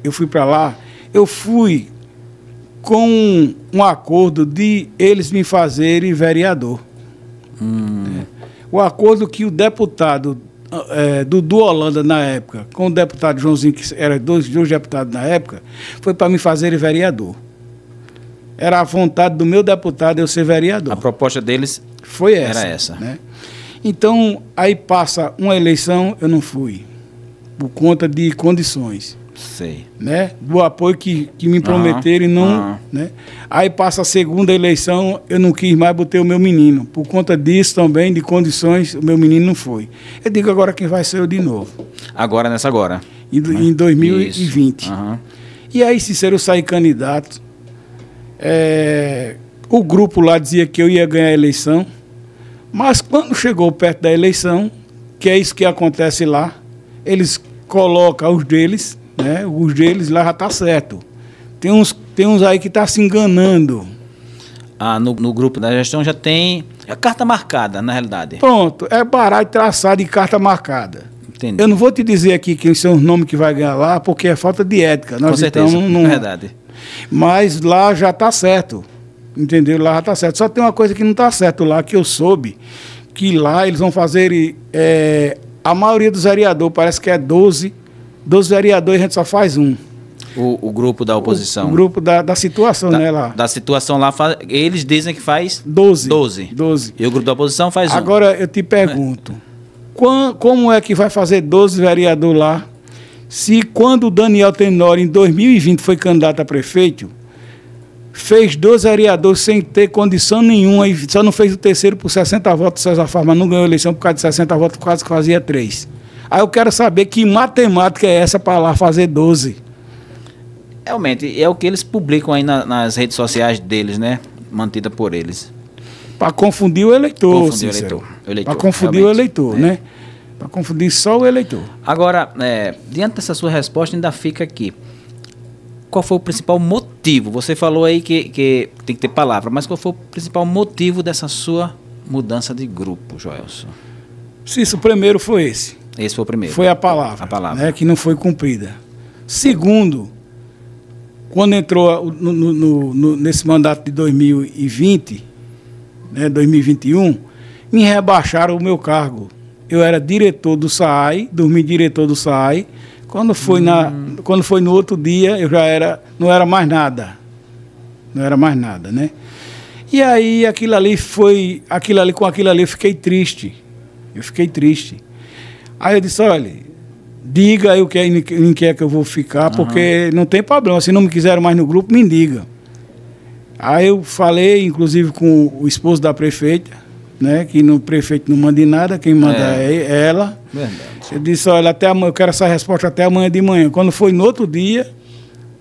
eu fui para lá, eu fui com um acordo de eles me fazerem vereador. O acordo que o deputado Dudu Holanda, na época, com o deputado Joãozinho, que era dois deputados na época, foi para me fazer vereador. Era a vontade do meu deputado eu ser vereador. A proposta deles foi essa. Era essa. Né? Então, aí passa uma eleição, eu não fui, por conta de condições. Sei. Né? Do apoio que me prometeram e não. Né? Aí passa a segunda eleição, eu não quis mais, botei o meu menino. Por conta disso também, de condições, o meu menino não foi. Eu digo agora quem vai ser eu de novo. Agora, nessa agora. Em 2020. E aí, Cícero, eu saí candidato. O grupo lá dizia que eu ia ganhar a eleição, mas quando chegou perto da eleição, que é isso que acontece lá, eles colocam os deles, né? Os deles lá já está certo. Tem uns aí que tá se enganando. No grupo da gestão já tem a carta marcada, na realidade. Pronto, é baralho traçado e carta marcada. Entendi. Eu não vou te dizer aqui quem são os nomes que vai ganhar lá, porque é falta de ética. Com certeza, é verdade. Mas lá já está certo, entendeu? Lá já está certo. Só tem uma coisa que não está certo lá, que eu soube, que lá eles vão fazer, a maioria dos vereadores, parece que é 12 vereadores, a gente só faz um. O grupo da oposição. O grupo da situação, né, lá. Da situação lá, eles dizem que faz 12. 12. E o grupo da oposição faz Agora, eu te pergunto, como é que vai fazer 12 vereadores lá, se quando o Daniel Tenório, em 2020, foi candidato a prefeito, fez 12 vereadores sem ter condição nenhuma, e só não fez o terceiro por 60 votos, César Farma não ganhou a eleição por causa de 60 votos, quase que fazia 3. Aí eu quero saber que matemática é essa para lá fazer 12. Realmente, é o que eles publicam aí nas redes sociais deles, né? Mantida por eles. Para confundir o eleitor, para confundir o eleitor, né? Para confundir só o eleitor. Agora, diante dessa sua resposta, ainda fica aqui. Qual foi o principal motivo? Você falou aí que tem que ter palavra, mas qual foi o principal motivo dessa sua mudança de grupo, Joelson? Isso, o primeiro foi esse. Esse foi o primeiro. Foi a palavra. Né, que não foi cumprida. Segundo, quando entrou nesse mandato de 2020, né, 2021, me rebaixaram o meu cargo. Eu era diretor do SAAI, dormi diretor do SAAI. Quando foi no outro dia, eu não era mais nada. Não era mais nada, né? E aí, com aquilo ali, eu fiquei triste. Aí eu disse, olha, diga aí em que é que eu vou ficar, porque não tem problema. Se não me quiseram mais no grupo, me diga. Aí eu falei, inclusive, com o esposo da prefeita, né, que o prefeito não manda em nada, quem manda é ela. Verdade. Eu disse, olha, até amanhã, eu quero essa resposta até amanhã de manhã. Quando foi no outro dia,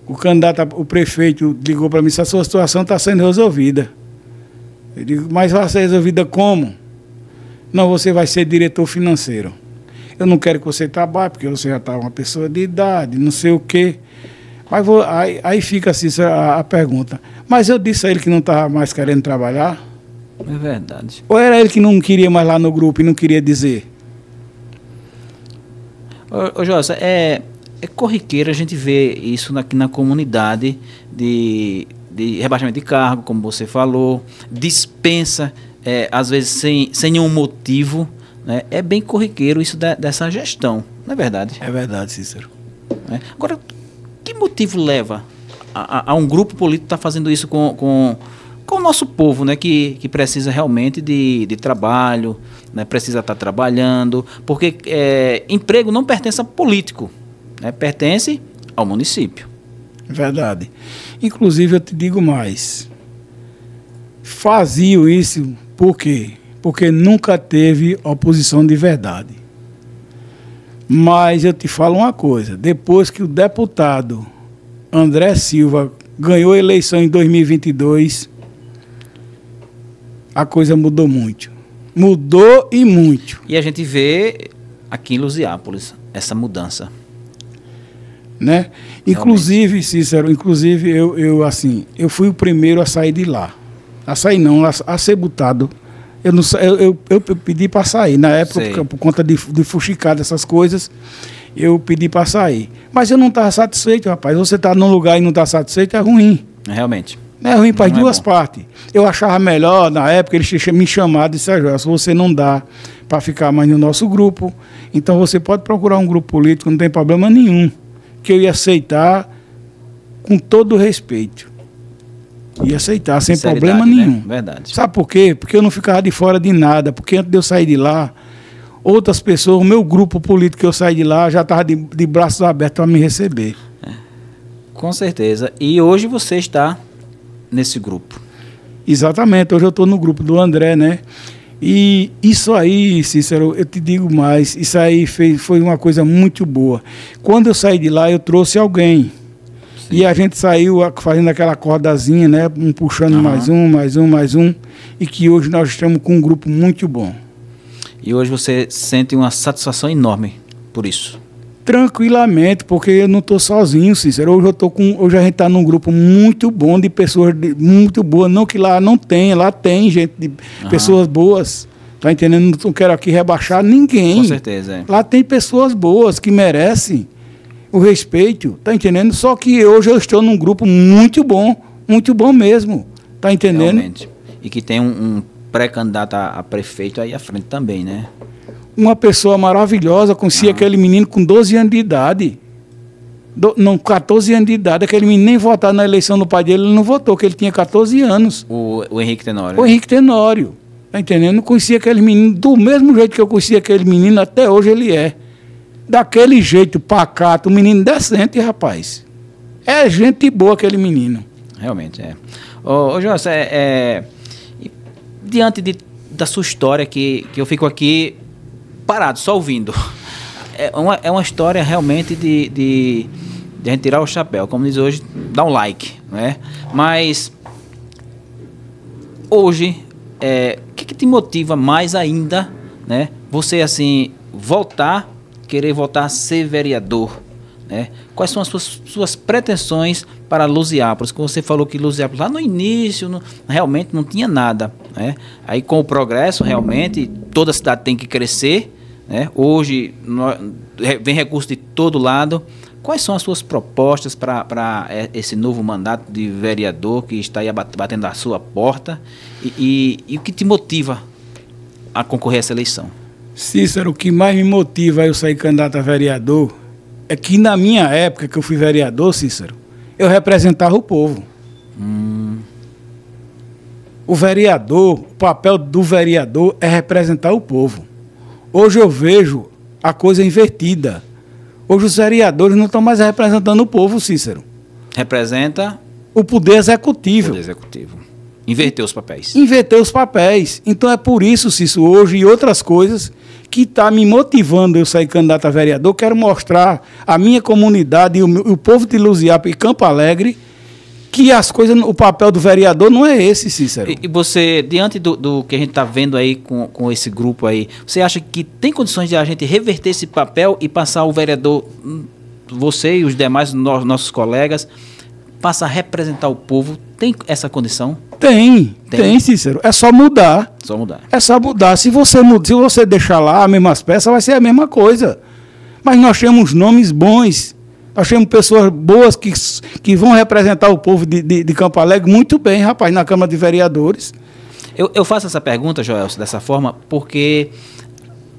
o prefeito ligou para mim, se a sua situação está sendo resolvida. Eu digo, mas vai ser resolvida como? Não, você vai ser diretor financeiro. Eu não quero que você trabalhe, porque você já está uma pessoa de idade, não sei o quê. Mas aí fica assim a pergunta. Mas eu disse a ele que não estava mais querendo trabalhar? É verdade. Ou era ele que não queria mais lá no grupo e não queria dizer? Ô Jossa, é corriqueiro a gente ver isso aqui na comunidade de rebaixamento de cargo, como você falou, dispensa, às vezes sem nenhum motivo, né? É bem corriqueiro isso dessa gestão, não é verdade? É verdade, Cícero. Agora, que motivo leva a um grupo político estar fazendo isso com o nosso povo, né, que precisa realmente de trabalho, né, precisa estar trabalhando, porque emprego não pertence a político, né, pertence ao município. Verdade. Inclusive, eu te digo mais. Faziam isso por quê? Porque nunca teve oposição de verdade. Mas eu te falo uma coisa, depois que o deputado André Silva ganhou a eleição em 2022, a coisa mudou muito. Mudou e muito. E a gente vê aqui em Luziápolis essa mudança. Né? Inclusive, Cícero, eu fui o primeiro a sair de lá. A sair não, a ser botado. Eu pedi para sair. Na época, por conta de fuxicada, essas coisas, eu pedi para sair. Mas eu não estava satisfeito, rapaz. Você está num lugar e não está satisfeito, é ruim. Realmente. É ruim para as duas partes. Eu achava melhor, na época, eles tinham me chamado e disseram, se você não dá para ficar mais no nosso grupo, então você pode procurar um grupo político, não tem problema nenhum. Que eu ia aceitar com todo o respeito. Ia aceitar, sem problema nenhum. Né? Verdade. Sabe por quê? Porque eu não ficava de fora de nada. Porque antes de eu sair de lá, outras pessoas, o meu grupo político que eu saí de lá, já estava de braços abertos para me receber. Com certeza. E hoje você está nesse grupo. Exatamente. Hoje eu estou no grupo do André, né? E isso aí, Cícero, eu te digo mais, isso aí foi uma coisa muito boa. Quando eu saí de lá, eu trouxe alguém. Sim. E a gente saiu fazendo aquela cordazinha, né? Um puxando mais um. E que hoje nós estamos com um grupo muito bom. E hoje você sente uma satisfação enorme por isso? Tranquilamente, porque eu não estou sozinho, Cícero. Hoje a gente está num grupo muito bom de pessoas muito boas. Não que lá não tenha, lá tem gente de pessoas boas. Tá entendendo? Não quero aqui rebaixar ninguém. Com certeza, é. Lá tem pessoas boas que merecem o respeito, tá entendendo? Só que hoje eu estou num grupo muito bom mesmo, tá entendendo? Realmente. E que tem um pré-candidato a prefeito aí à frente também, né? Uma pessoa maravilhosa, conhecia aquele menino com 12 anos de idade. Não, 14 anos de idade. Aquele menino nem votar na eleição do pai dele, ele não votou, porque ele tinha 14 anos. O Henrique Tenório. O Henrique Tenório. Tá entendendo? Eu conhecia aquele menino do mesmo jeito que eu conhecia aquele menino, até hoje ele é. Daquele jeito pacato, um menino decente, rapaz. É gente boa aquele menino. Realmente, é. Ô Jorge, diante da sua história, que eu fico aqui parado, só ouvindo. É uma história realmente de a gente tirar o chapéu. Como diz hoje, dá um like, né? Mas hoje, o que te motiva mais ainda, né? Você, assim, querer voltar a ser vereador, né? Quais são as suas pretensões para Luziápolis? Como você falou que Luziápolis lá no início realmente não tinha nada, né? Aí com o progresso realmente toda a cidade tem que crescer, né? Hoje vem recurso de todo lado. Quais são as suas propostas para esse novo mandato de vereador que está aí batendo à sua porta e o que te motiva a concorrer a essa eleição? Cícero, o que mais me motiva a eu sair candidato a vereador é que na minha época que eu fui vereador, Cícero, eu representava o povo. O vereador, o papel do vereador é representar o povo. Hoje eu vejo a coisa invertida. Hoje os vereadores não estão mais representando o povo, Cícero. Representa o poder executivo. O poder executivo. Inverter os papéis. Inverter os papéis. Então é por isso, Cícero, hoje e outras coisas que está me motivando eu sair candidato a vereador. Quero mostrar à minha comunidade e o povo de Luziápolis e Campo Alegre que as coisas, o papel do vereador não é esse, Cícero. E você, diante do que a gente está vendo aí com esse grupo aí, você acha que tem condições de a gente reverter esse papel e passar o vereador, você e os demais nossos colegas, passa a representar o povo? Tem essa condição? Tem, Cícero. É só mudar. Só mudar. É só mudar. Se você deixar lá as mesmas peças, vai ser a mesma coisa. Mas nós temos nomes bons. Nós temos pessoas boas que vão representar o povo de Campo Alegre muito bem, rapaz, na Câmara de Vereadores. Eu faço essa pergunta, Joelson, dessa forma, porque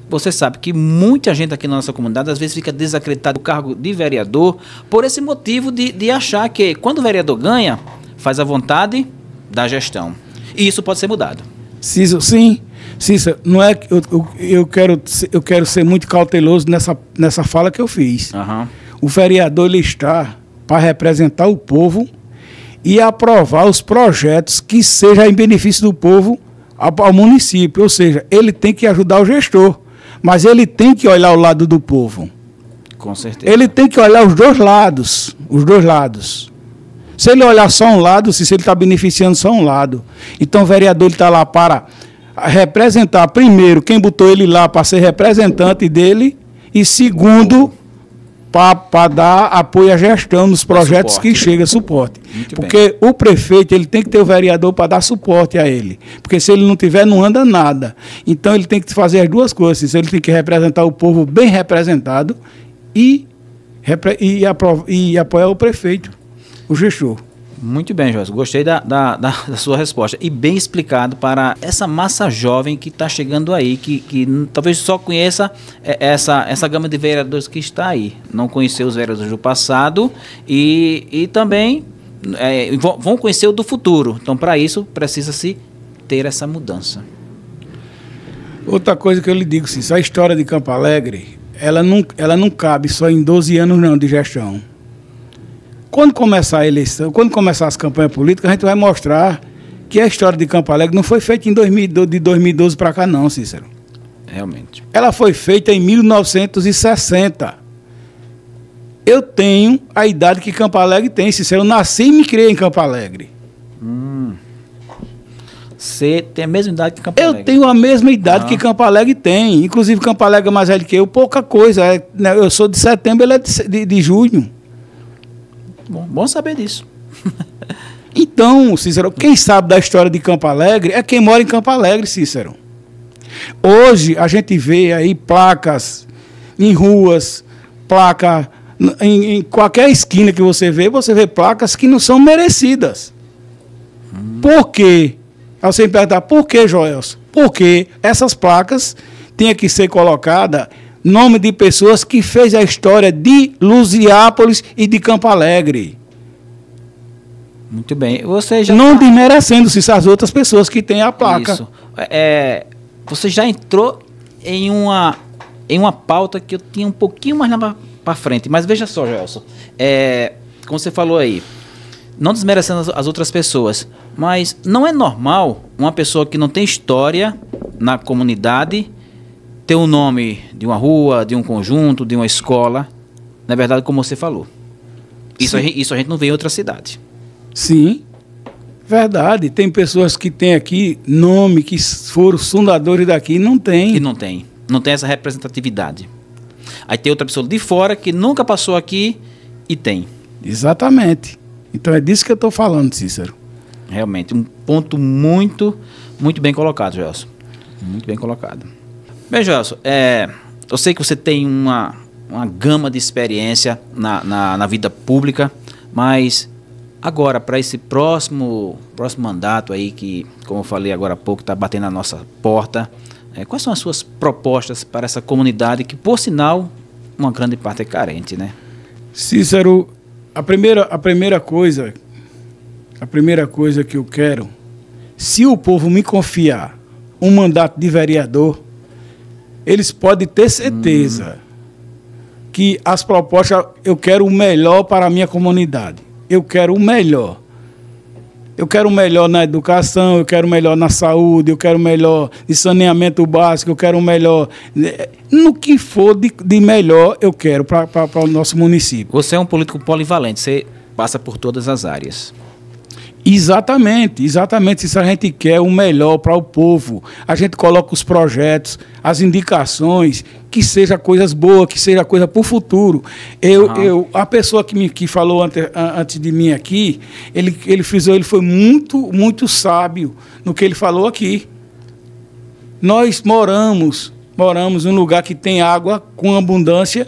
você sabe que muita gente aqui na nossa comunidade às vezes fica desacreditado do cargo de vereador por esse motivo de achar que quando o vereador ganha, faz a vontade da gestão. E isso pode ser mudado. Sim. Cícero, não é que eu quero ser muito cauteloso nessa fala que eu fiz. O vereador ele está para representar o povo e aprovar os projetos que sejam em benefício do povo ao município. Ou seja, ele tem que ajudar o gestor, mas ele tem que olhar o lado do povo. Com certeza. Ele tem que olhar os dois lados. Se ele olhar só um lado, se ele está beneficiando só um lado. Então o vereador está lá para representar, primeiro, quem botou ele lá para ser representante dele, e segundo, para dar apoio à gestão nos projetos que chega suporte. Porque o prefeito ele tem que ter o vereador para dar suporte a ele. Porque se ele não tiver, não anda nada. Então ele tem que fazer as duas coisas. Ele tem que representar o povo bem representado e apoiar o prefeito, o gestor. Muito bem, Jorge. Gostei da sua resposta. E bem explicado para essa massa jovem que está chegando aí, que talvez só conheça essa gama de vereadores que está aí. Não conheceu os vereadores do passado e também vão conhecer o do futuro. Então, para isso, precisa-se ter essa mudança. Outra coisa que eu lhe digo, a história de Campo Alegre, ela não cabe só em 12 anos não, de gestão. Quando começar a eleição, quando começar as campanhas políticas, a gente vai mostrar que a história de Campo Alegre não foi feita de 2012 para cá não, Cícero. Realmente. Ela foi feita em 1960. Eu tenho a idade que Campo Alegre tem, Cícero. Eu nasci e me criei em Campo Alegre. Você tem a mesma idade que Campo Alegre? Eu tenho a mesma idade que Campo Alegre tem. Inclusive, Campo Alegre é mais velho que eu. Pouca coisa. Né, eu sou de setembro, ele é de junho. Bom saber disso. Então, Cícero, quem sabe da história de Campo Alegre é quem mora em Campo Alegre, Cícero. Hoje, a gente vê aí placas em ruas, placa em qualquer esquina que você vê placas que não são merecidas. Por quê? Aí você me perguntar, por que, Joelson? Porque essas placas tinham que ser colocadas nome de pessoas que fez a história de Luziápolis e de Campo Alegre. Muito bem. Você já não desmerecendo-se as outras pessoas que têm a placa. Isso. Você já entrou em uma pauta que eu tinha um pouquinho mais para frente. Mas veja só, Gelson. Como você falou aí, não desmerecendo as outras pessoas, mas não é normal uma pessoa que não tem história na comunidade ter o nome de uma rua, de um conjunto, de uma escola. Na verdade, como você falou. Isso a gente não vê em outra cidade. Sim, verdade. Tem pessoas que têm aqui nome, que foram fundadores daqui, e não tem. E não tem. Não tem essa representatividade. Aí tem outra pessoa de fora que nunca passou aqui e tem. Exatamente. Então é disso que eu estou falando, Cícero. Realmente, um ponto muito, muito bem colocado, Gelson. Muito bem colocado. Bem, Gelson, eu sei que você tem uma gama de experiência na vida pública, mas agora, para esse próximo mandato aí, que, como eu falei agora há pouco, está batendo na nossa porta, quais são as suas propostas para essa comunidade que, por sinal, uma grande parte é carente, né? Cícero, a primeira coisa que eu quero, se o povo me confiar um mandato de vereador, eles podem ter certeza que as propostas, eu quero o melhor para a minha comunidade. Eu quero o melhor. Eu quero o melhor na educação, eu quero o melhor na saúde, eu quero o melhor de saneamento básico, eu quero o melhor... No que for de melhor, eu quero para o nosso município. Você é um político polivalente, você passa por todas as áreas. Exatamente. Se a gente quer o melhor para o povo, a gente coloca os projetos, as indicações, que seja coisas boas, que seja coisa para o futuro. A pessoa que falou antes de mim aqui, ele foi muito, muito sábio no que ele falou aqui. Nós moramos num lugar que tem água com abundância,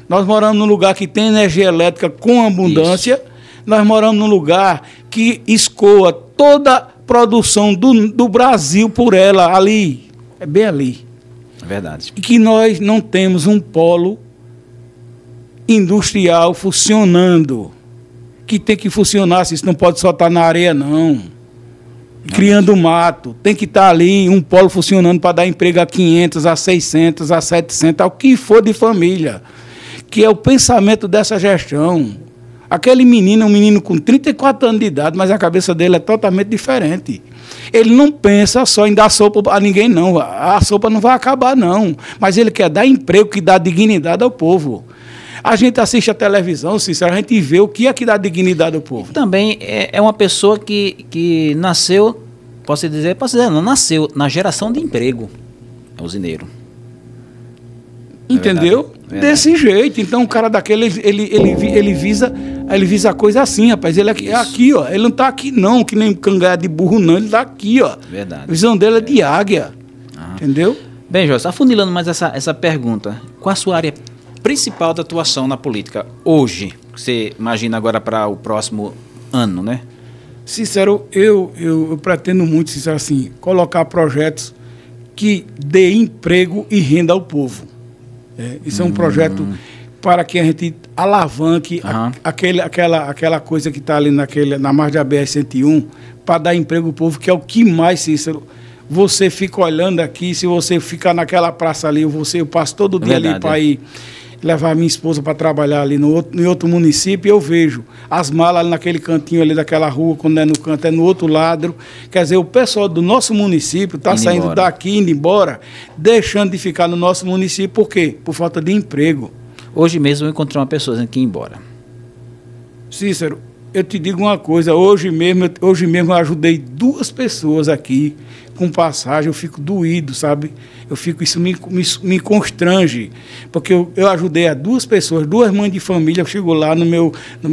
nós moramos num lugar que tem energia elétrica com abundância. Isso. Nós moramos num lugar que escoa toda a produção do Brasil por ela, ali. É bem ali. É verdade. E que nós não temos um polo industrial funcionando. Que tem que funcionar, isso não pode só estar na areia, não. Criando mato. Tem que estar ali um polo funcionando para dar emprego a 500, a 600, a 700, ao que for de família. Que é o pensamento dessa gestão. Aquele menino é um menino com 34 anos de idade, mas a cabeça dele é totalmente diferente. Ele não pensa só em dar sopa a ninguém, não. A sopa não vai acabar, não. Mas ele quer dar emprego que dá dignidade ao povo. A gente assiste a televisão, Cícero, a gente vê o que é que dá dignidade ao povo. Também é uma pessoa que nasceu, posso dizer, não, nasceu na geração de emprego. É usineiro. Entendeu? Verdade. Desse jeito. Então, o cara daquele, ele visa a coisa assim, rapaz. Ele é aqui, ó. Ele não tá aqui, não, que nem cangalha de burro, não. Ele tá aqui, ó. Verdade. A visão dele é de águia. Entendeu? Bem, Jorge, afunilando mais essa pergunta. Qual a sua área principal de atuação na política hoje? Você imagina agora para o próximo ano, né? Cícero, eu pretendo muito, Cícero, assim, colocar projetos que dê emprego e renda ao povo. Isso é um projeto para que a gente alavanque aquela coisa que está ali na margem da BR-101 para dar emprego ao povo, que é o que mais, Cícero. Você fica olhando aqui, se você ficar naquela praça ali, eu passo todo dia ali para ir levar minha esposa para trabalhar ali em outro município, e eu vejo as malas ali naquele cantinho ali daquela rua, quando é no canto, é no outro lado. Quer dizer, o pessoal do nosso município está saindo daqui, indo embora, deixando de ficar no nosso município. Por quê? Por falta de emprego. Hoje mesmo eu encontrei uma pessoa dizendo que ia embora. Cícero, eu te digo uma coisa, hoje mesmo eu ajudei 2 pessoas aqui com passagem, eu fico doído, sabe? Isso me constrange, porque eu ajudei a 2 pessoas, 2 mães de família, chegou lá no meu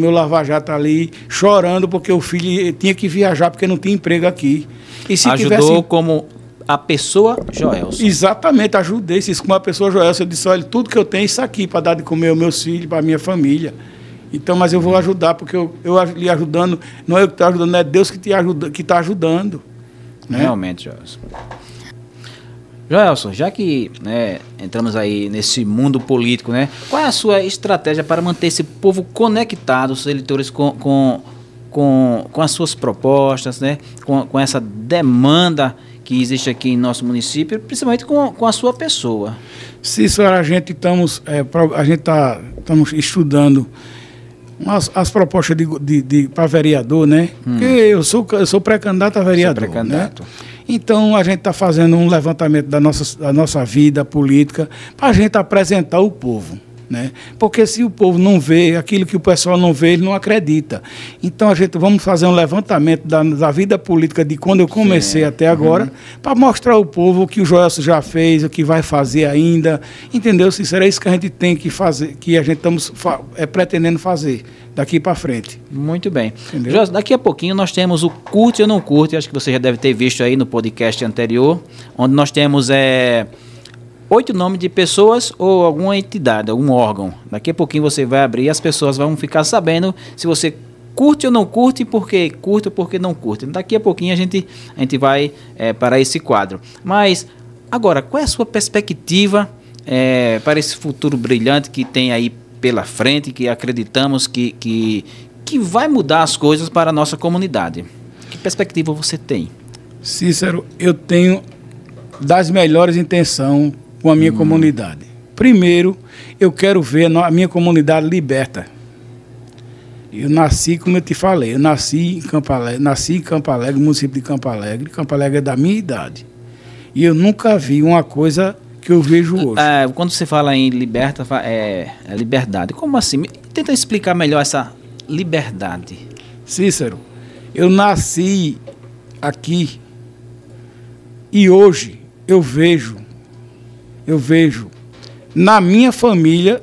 lava-jato ali, chorando porque o filho tinha que viajar porque não tinha emprego aqui. E se ajudou tivesse... como a pessoa Joelson. Exatamente, ajudei isso como a pessoa Joelson. Eu disse, olha, tudo que eu tenho é isso aqui para dar de comer aos meus filhos, para a minha família. Então, mas eu vou ajudar, porque eu lhe ajudando, não é eu que estou ajudando, é Deus que está ajudando. Né? Realmente, Joelson. Joelson, já que entramos aí nesse mundo político, né, qual é a sua estratégia para manter esse povo conectado, os eleitores, com as suas propostas, né, com essa demanda que existe aqui em nosso município, principalmente com a sua pessoa? Cícero, a gente estamos estudando as propostas para vereador, né? Porque eu sou pré-candidato a vereador. Pré-candidato. Né? Então a gente está fazendo um levantamento da nossa vida política para a gente apresentar ao povo. Né? Porque se o povo não vê aquilo que o pessoal não vê, ele não acredita. Então vamos fazer um levantamento da vida política de quando eu comecei até agora, para mostrar ao povo o que o Joelson já fez, o que vai fazer ainda, entendeu? Isso é isso que a gente tem que fazer, que a gente estamos pretendendo fazer daqui para frente. Muito bem. Joelson, daqui a pouquinho nós temos o Curte ou Não Curte, acho que você já deve ter visto aí no podcast anterior, onde nós temos 8 nomes de pessoas ou alguma entidade, algum órgão. Daqui a pouquinho você vai abrir e as pessoas vão ficar sabendo se você curte ou não curte, porque curte ou porque não curte. Daqui a pouquinho a gente vai para esse quadro. Mas, agora, qual é a sua perspectiva para esse futuro brilhante que tem aí pela frente, que acreditamos que vai mudar as coisas para a nossa comunidade? Que perspectiva você tem? Cícero, eu tenho das melhores intenções com a minha comunidade. Primeiro, eu quero ver a minha comunidade liberta. Eu nasci, como eu te falei, eu nasci em Campo Alegre, município de Campo Alegre. Campo Alegre é da minha idade. E eu nunca vi uma coisa que eu vejo hoje. Quando você fala em liberta, liberdade. Como assim? Tenta explicar melhor essa liberdade. Cícero, eu nasci aqui e hoje eu vejo na minha família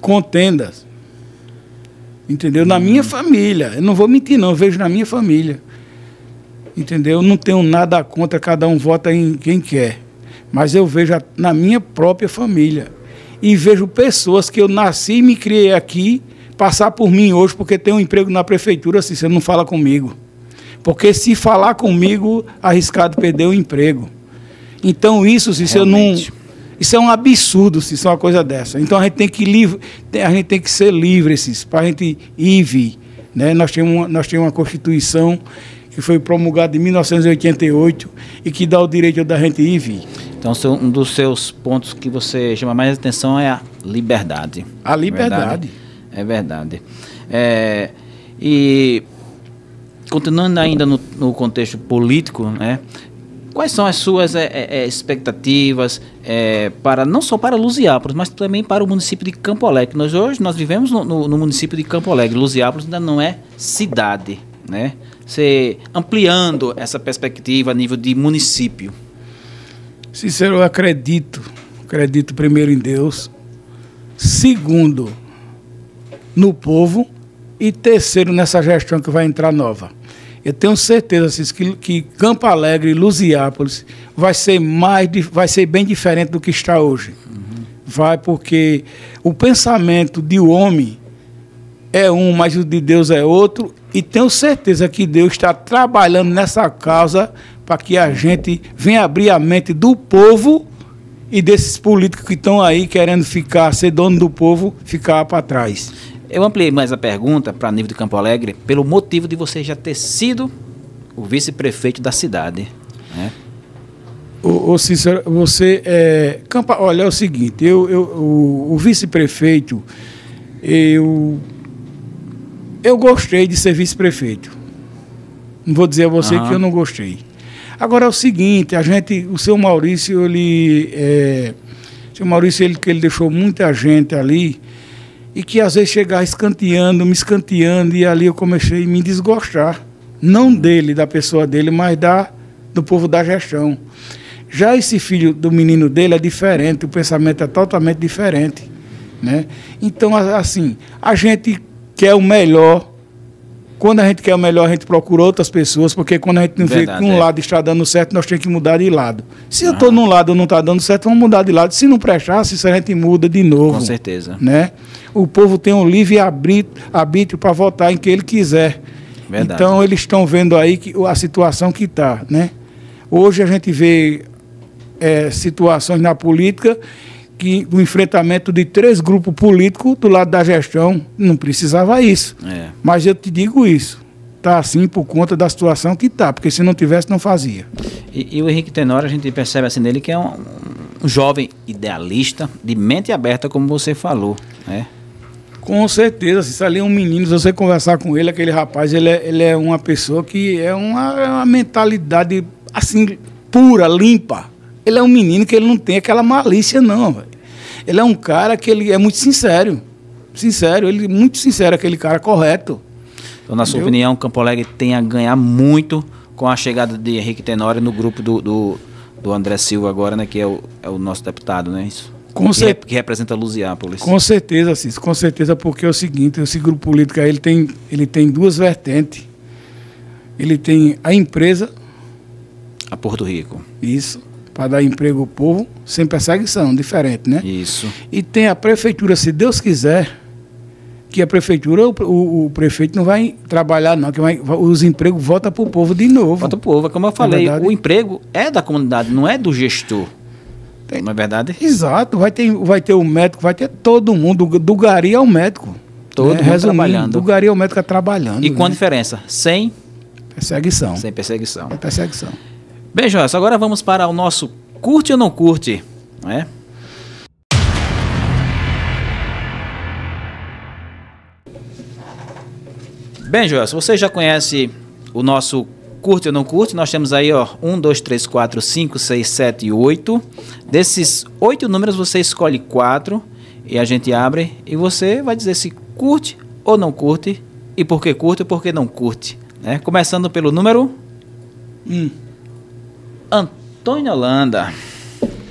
contendas, entendeu? Na minha família, eu não vou mentir não, eu vejo na minha família, entendeu? Eu não tenho nada contra, cada um vota em quem quer, mas eu vejo na minha própria família e vejo pessoas que eu nasci e me criei aqui passar por mim hoje porque tem um emprego na prefeitura, se você não fala comigo, porque se falar comigo, arriscado perder o emprego. Então isso é um absurdo se isso é uma coisa dessa. Então a gente tem que ser livre para a gente ir e vir, né? Nós temos uma Constituição que foi promulgada em 1988 e que dá o direito da gente ir e vir. Então um dos seus pontos que você chama mais atenção é a liberdade. A liberdade. É verdade. E continuando ainda no contexto político, né? Quais são as suas expectativas não só para Luziápolis, mas também para o município de Campo Alegre? Hoje nós vivemos no município de Campo Alegre. Luziápolis ainda não é cidade, né? Você ampliando essa perspectiva a nível de município. Cícero, eu acredito primeiro em Deus, segundo no povo e terceiro nessa gestão que vai entrar nova. Eu tenho certeza que Campo Alegre e Luziápolis vai ser bem diferente do que está hoje. Vai, porque o pensamento de um homem é um, mas o de Deus é outro. E tenho certeza que Deus está trabalhando nessa causa para que a gente venha abrir a mente do povo e desses políticos que estão aí querendo ser dono do povo, ficar para trás. Eu ampliei mais a pergunta para nível de Campo Alegre pelo motivo de você já ter sido o vice-prefeito da cidade, né? Ô Cícero, olha, é o seguinte, o vice-prefeito, eu gostei de ser vice-prefeito. Não vou dizer a você que eu não gostei. Agora é o seguinte, o seu Maurício, ele Seu Maurício, que ele deixou muita gente ali e que às vezes chegava me escanteando, e ali eu comecei a me desgostar. Não dele, da pessoa dele, mas do povo da gestão. Já esse filho do menino dele é diferente, o pensamento é totalmente diferente, né? Então, assim, a gente quer o melhor. Quando a gente quer o melhor, a gente procura outras pessoas, porque quando a gente não vê que um lado está dando certo, nós temos que mudar de lado. Se eu estou num lado e não está dando certo, vamos mudar de lado. Se não prestar, a gente muda de novo. Com certeza. Né? O povo tem um livre arbítrio para votar em quem ele quiser. Verdade. Então, eles estão vendo aí a situação que está, né? Hoje a gente vê situações na política do enfrentamento de 3 grupos políticos do lado da gestão. Não precisava isso. Mas eu te digo isso. Está assim por conta da situação que está, porque se não tivesse, não fazia. E o Henrique Tenório, a gente percebe assim nele que é um jovem idealista, de mente aberta, como você falou, né? Com certeza. Se ali é um menino, se você conversar com ele, aquele rapaz, ele é uma pessoa que é uma mentalidade assim, pura, limpa. Ele é um menino que ele não tem aquela malícia, não, véio. Ele é um cara que ele é muito sincero. Ele é muito sincero, aquele cara correto. Então, na sua opinião, o Campo Alegre tem a ganhar muito com a chegada de Henrique Tenório no grupo do André Silva agora, né? Que é o nosso deputado, né? Isso. Que representa Luziápolis. Com certeza, Cícero, com certeza, porque é o seguinte, esse grupo político aí, ele tem 2 vertentes. Ele tem a empresa... A Porto Rico. Isso. Para dar emprego ao povo, sem perseguição, diferente, né? Isso. E tem a prefeitura, se Deus quiser, que a prefeitura, o prefeito não vai trabalhar, não, que os empregos voltam para o povo de novo. Volta para o povo, como eu falei, o emprego é da comunidade, não é do gestor. Não é verdade? Exato, vai ter o médico, vai ter todo mundo, do gari ao médico. Todo mundo trabalhando. Do gari ao médico trabalhando. E com a diferença? Sem perseguição. Sem perseguição. Sem perseguição. Bem, Joyce, agora vamos para o nosso curte ou não curte, não é? Bem, Joyce, você já conhece o nosso curte ou não curte? Nós temos aí, ó, 1, 2, 3, 4, 5, 6, 7 e 8. Desses 8 números, você escolhe 4 e a gente abre e você vai dizer se curte ou não curte e por que curte ou por que não curte, né? Começando pelo número... Antônio Holanda.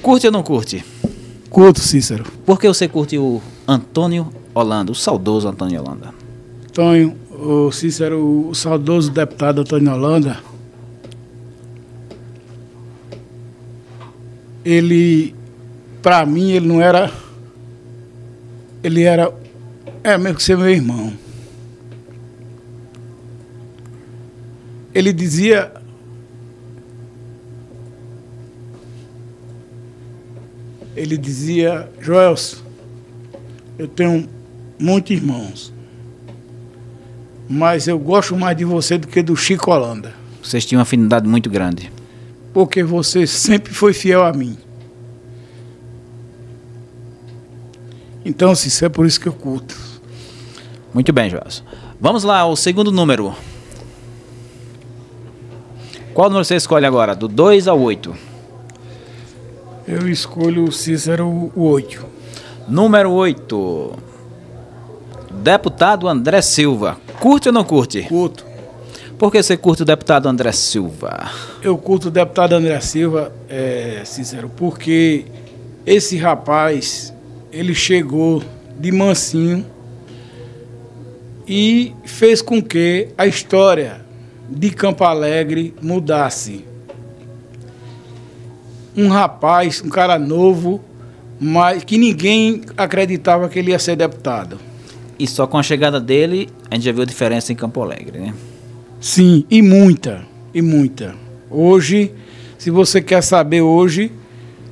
Curte ou não curte? Curto, Cícero. Por que você curte o Antônio Holanda, o saudoso Antônio Holanda? Antônio, o Cícero, o saudoso deputado Antônio Holanda, ele, para mim, ele não era... Ele era... mesmo que ser meu irmão. Ele dizia... Joelson, eu tenho muitos irmãos, mas eu gosto mais de você do que do Chico Holanda. Vocês tinham uma afinidade muito grande. Porque você sempre foi fiel a mim. Então, isso é por isso que eu curto. Muito bem, Joelson. Vamos lá, o segundo número. Qual número você escolhe agora? Do 2 ao 8. Eu escolho o Cícero, o 8. Número 8. Deputado André Silva. Curte ou não curte? Curto. Por que você curte o deputado André Silva? Eu curto o deputado André Silva, Cícero, porque esse rapaz, ele chegou de mansinho e fez com que a história de Campo Alegre mudasse. Um rapaz, um cara novo, mas que ninguém acreditava que ele ia ser deputado. E só com a chegada dele, a gente já viu a diferença em Campo Alegre, né? Sim, e muita, e muita. Hoje, se você quer saber hoje,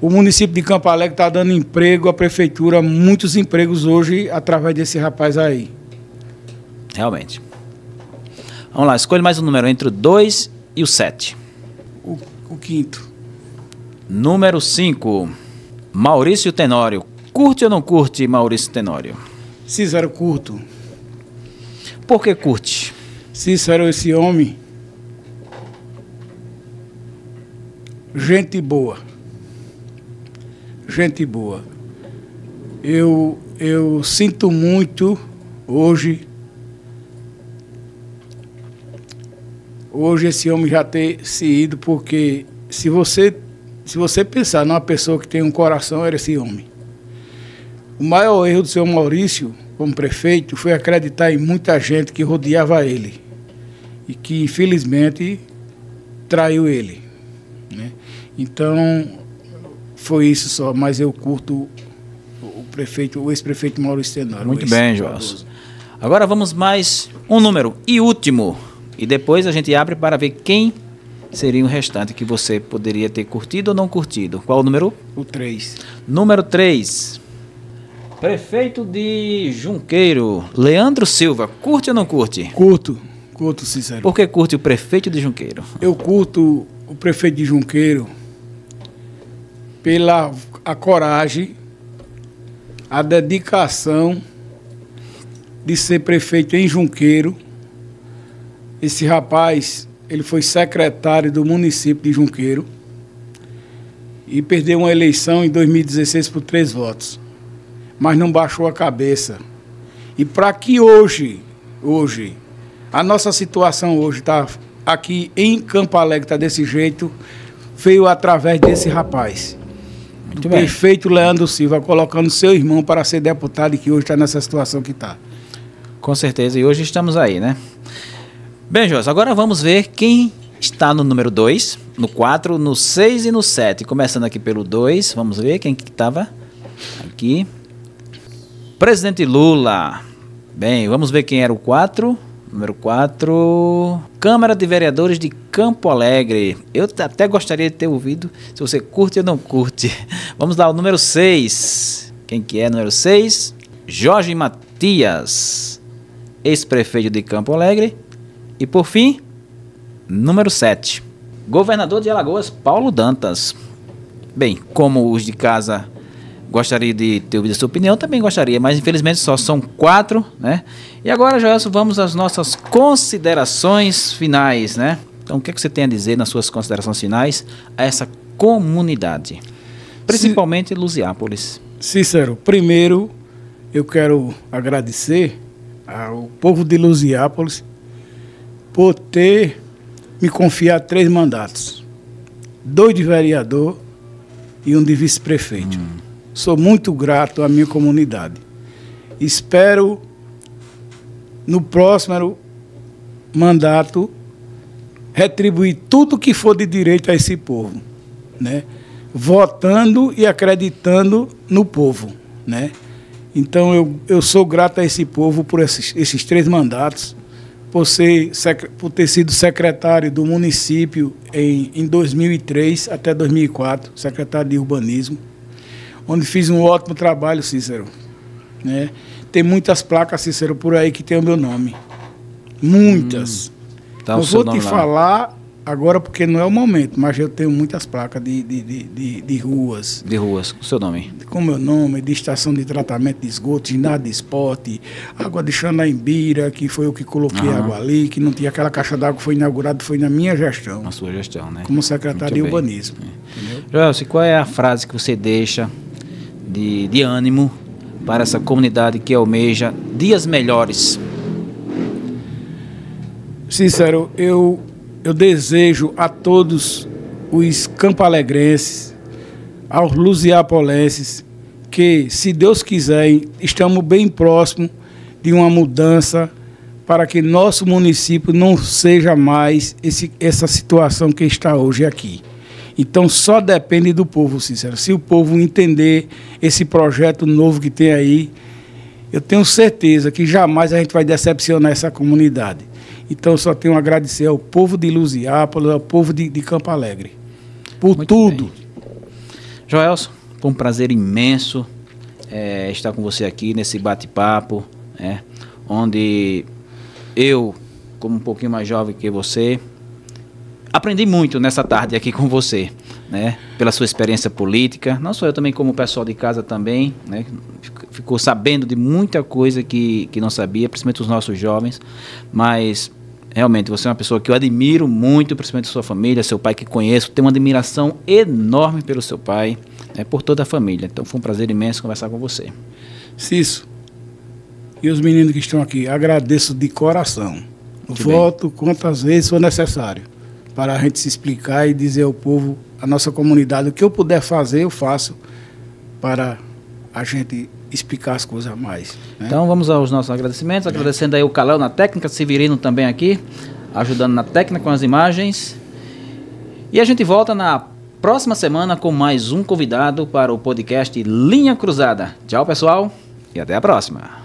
o município de Campo Alegre está dando emprego, a prefeitura, muitos empregos hoje, através desse rapaz aí. Realmente. Vamos lá, escolha mais um número entre o 2 e o 7. O quinto. Número 5, Maurício Tenório. Curte ou não curte Maurício Tenório? Cícero, curto. Por que curte? Cícero, esse homem, gente boa. Gente boa. Eu sinto muito hoje esse homem já ter se ido, porque se você pensar numa pessoa que tem um coração, era esse homem. O maior erro do senhor Maurício, como prefeito, foi acreditar em muita gente que rodeava ele e que, infelizmente, traiu ele, né? Então, foi isso só, mas eu curto o ex-prefeito Maurício Tenório. Muito bem, Joelson. Agora vamos mais um número e último. E depois a gente abre para ver quem seria o restante que você poderia ter curtido ou não curtido. Qual o número? O 3. Número 3. Prefeito de Junqueiro, Leandro Silva. Curte ou não curte? Curto, Cícero. Por que curte o prefeito de Junqueiro? Eu curto o prefeito de Junqueiro pela a coragem, a dedicação de ser prefeito em Junqueiro. Esse rapaz, ele foi secretário do município de Junqueiro e perdeu uma eleição em 2016 por 3 votos, mas não baixou a cabeça. E para que hoje, a nossa situação hoje está aqui em Campo Alegre, está desse jeito, veio através desse rapaz. Muito o bem. prefeito Leandro Silva, colocando seu irmão para ser deputado e que hoje está nessa situação que está. Com certeza, e hoje estamos aí, né? Bem, Joelson, agora vamos ver quem está no número 2, no 4, no 6 e no 7. Começando aqui pelo 2, vamos ver quem que estava aqui. Presidente Lula. Bem, vamos ver quem era o 4. Número 4, Câmara de Vereadores de Campo Alegre. Eu até gostaria de ter ouvido se você curte ou não curte. Vamos lá, o número 6. Quem que é número 6? Jorge Matias, ex-prefeito de Campo Alegre. E por fim, número 7, governador de Alagoas, Paulo Dantas. Bem, como os de casa gostaria de ter ouvido a sua opinião, também gostaria, mas infelizmente só são 4, né? E agora, Joelson, vamos às nossas considerações finais, né? Então, o que é que você tem a dizer nas suas considerações finais a essa comunidade, principalmente Luziápolis? Cícero, primeiro eu quero agradecer ao povo de Luziápolis por ter me confiado 3 mandatos, 2 de vereador e 1 de vice-prefeito. Sou muito grato à minha comunidade. Espero, no próximo mandato, retribuir tudo que for de direito a esse povo, né? Votando e acreditando no povo, né? Então, eu sou grato a esse povo por esses 3 mandatos, por ter sido secretário do município em 2003 até 2004, secretário de urbanismo, onde fiz um ótimo trabalho, Cícero, né? Tem muitas placas, Cícero, por aí que tem o meu nome. Muitas. Tá, não vou te falar agora porque não é o momento, mas eu tenho muitas placas de ruas. De ruas, com o seu nome. Com meu nome, de estação de tratamento de esgoto, ginásio de esporte, água de Xanaímbira, que foi eu que coloquei água ali, que não tinha aquela caixa d'água que foi inaugurada, foi na minha gestão. Na sua gestão, né? Como secretário de Muito bem. urbanismo. Entendeu? Joelson, qual é a frase que você deixa de ânimo para essa comunidade que almeja dias melhores? Cícero, eu desejo a todos os campalegrenses, aos luziapolenses, que, se Deus quiser, estamos bem próximos de uma mudança para que nosso município não seja mais essa situação que está hoje aqui. Então, só depende do povo, Cícero. Se o povo entender esse projeto novo que tem aí, eu tenho certeza que jamais a gente vai decepcionar essa comunidade. Então, só tenho a agradecer ao povo de Luziápolis, ao povo de Campo Alegre, por Muito tudo. bem. Joelson, foi um prazer imenso estar com você aqui nesse bate-papo, onde eu, como um pouquinho mais jovem que você, aprendi muito nessa tarde aqui com você, né? Pela sua experiência política, não só eu também, como o pessoal de casa também, né? Ficou sabendo de muita coisa que não sabia, principalmente os nossos jovens, mas Realmente, você é uma pessoa que eu admiro muito, principalmente sua família, seu pai que conheço. Tenho uma admiração enorme pelo seu pai, por toda a família. Então foi um prazer imenso conversar com você. Cício, e os meninos que estão aqui, agradeço de coração. Volto quantas vezes for necessário, para a gente se explicar e dizer ao povo, à nossa comunidade, o que eu puder fazer, eu faço para a gente explicar as coisas a mais. Né? Então vamos aos nossos agradecimentos, agradecendo aí o Caléu na técnica, Severino também aqui, ajudando na técnica com as imagens. E a gente volta na próxima semana com mais um convidado para o podcast Linha Cruzada. Tchau, pessoal, e até a próxima.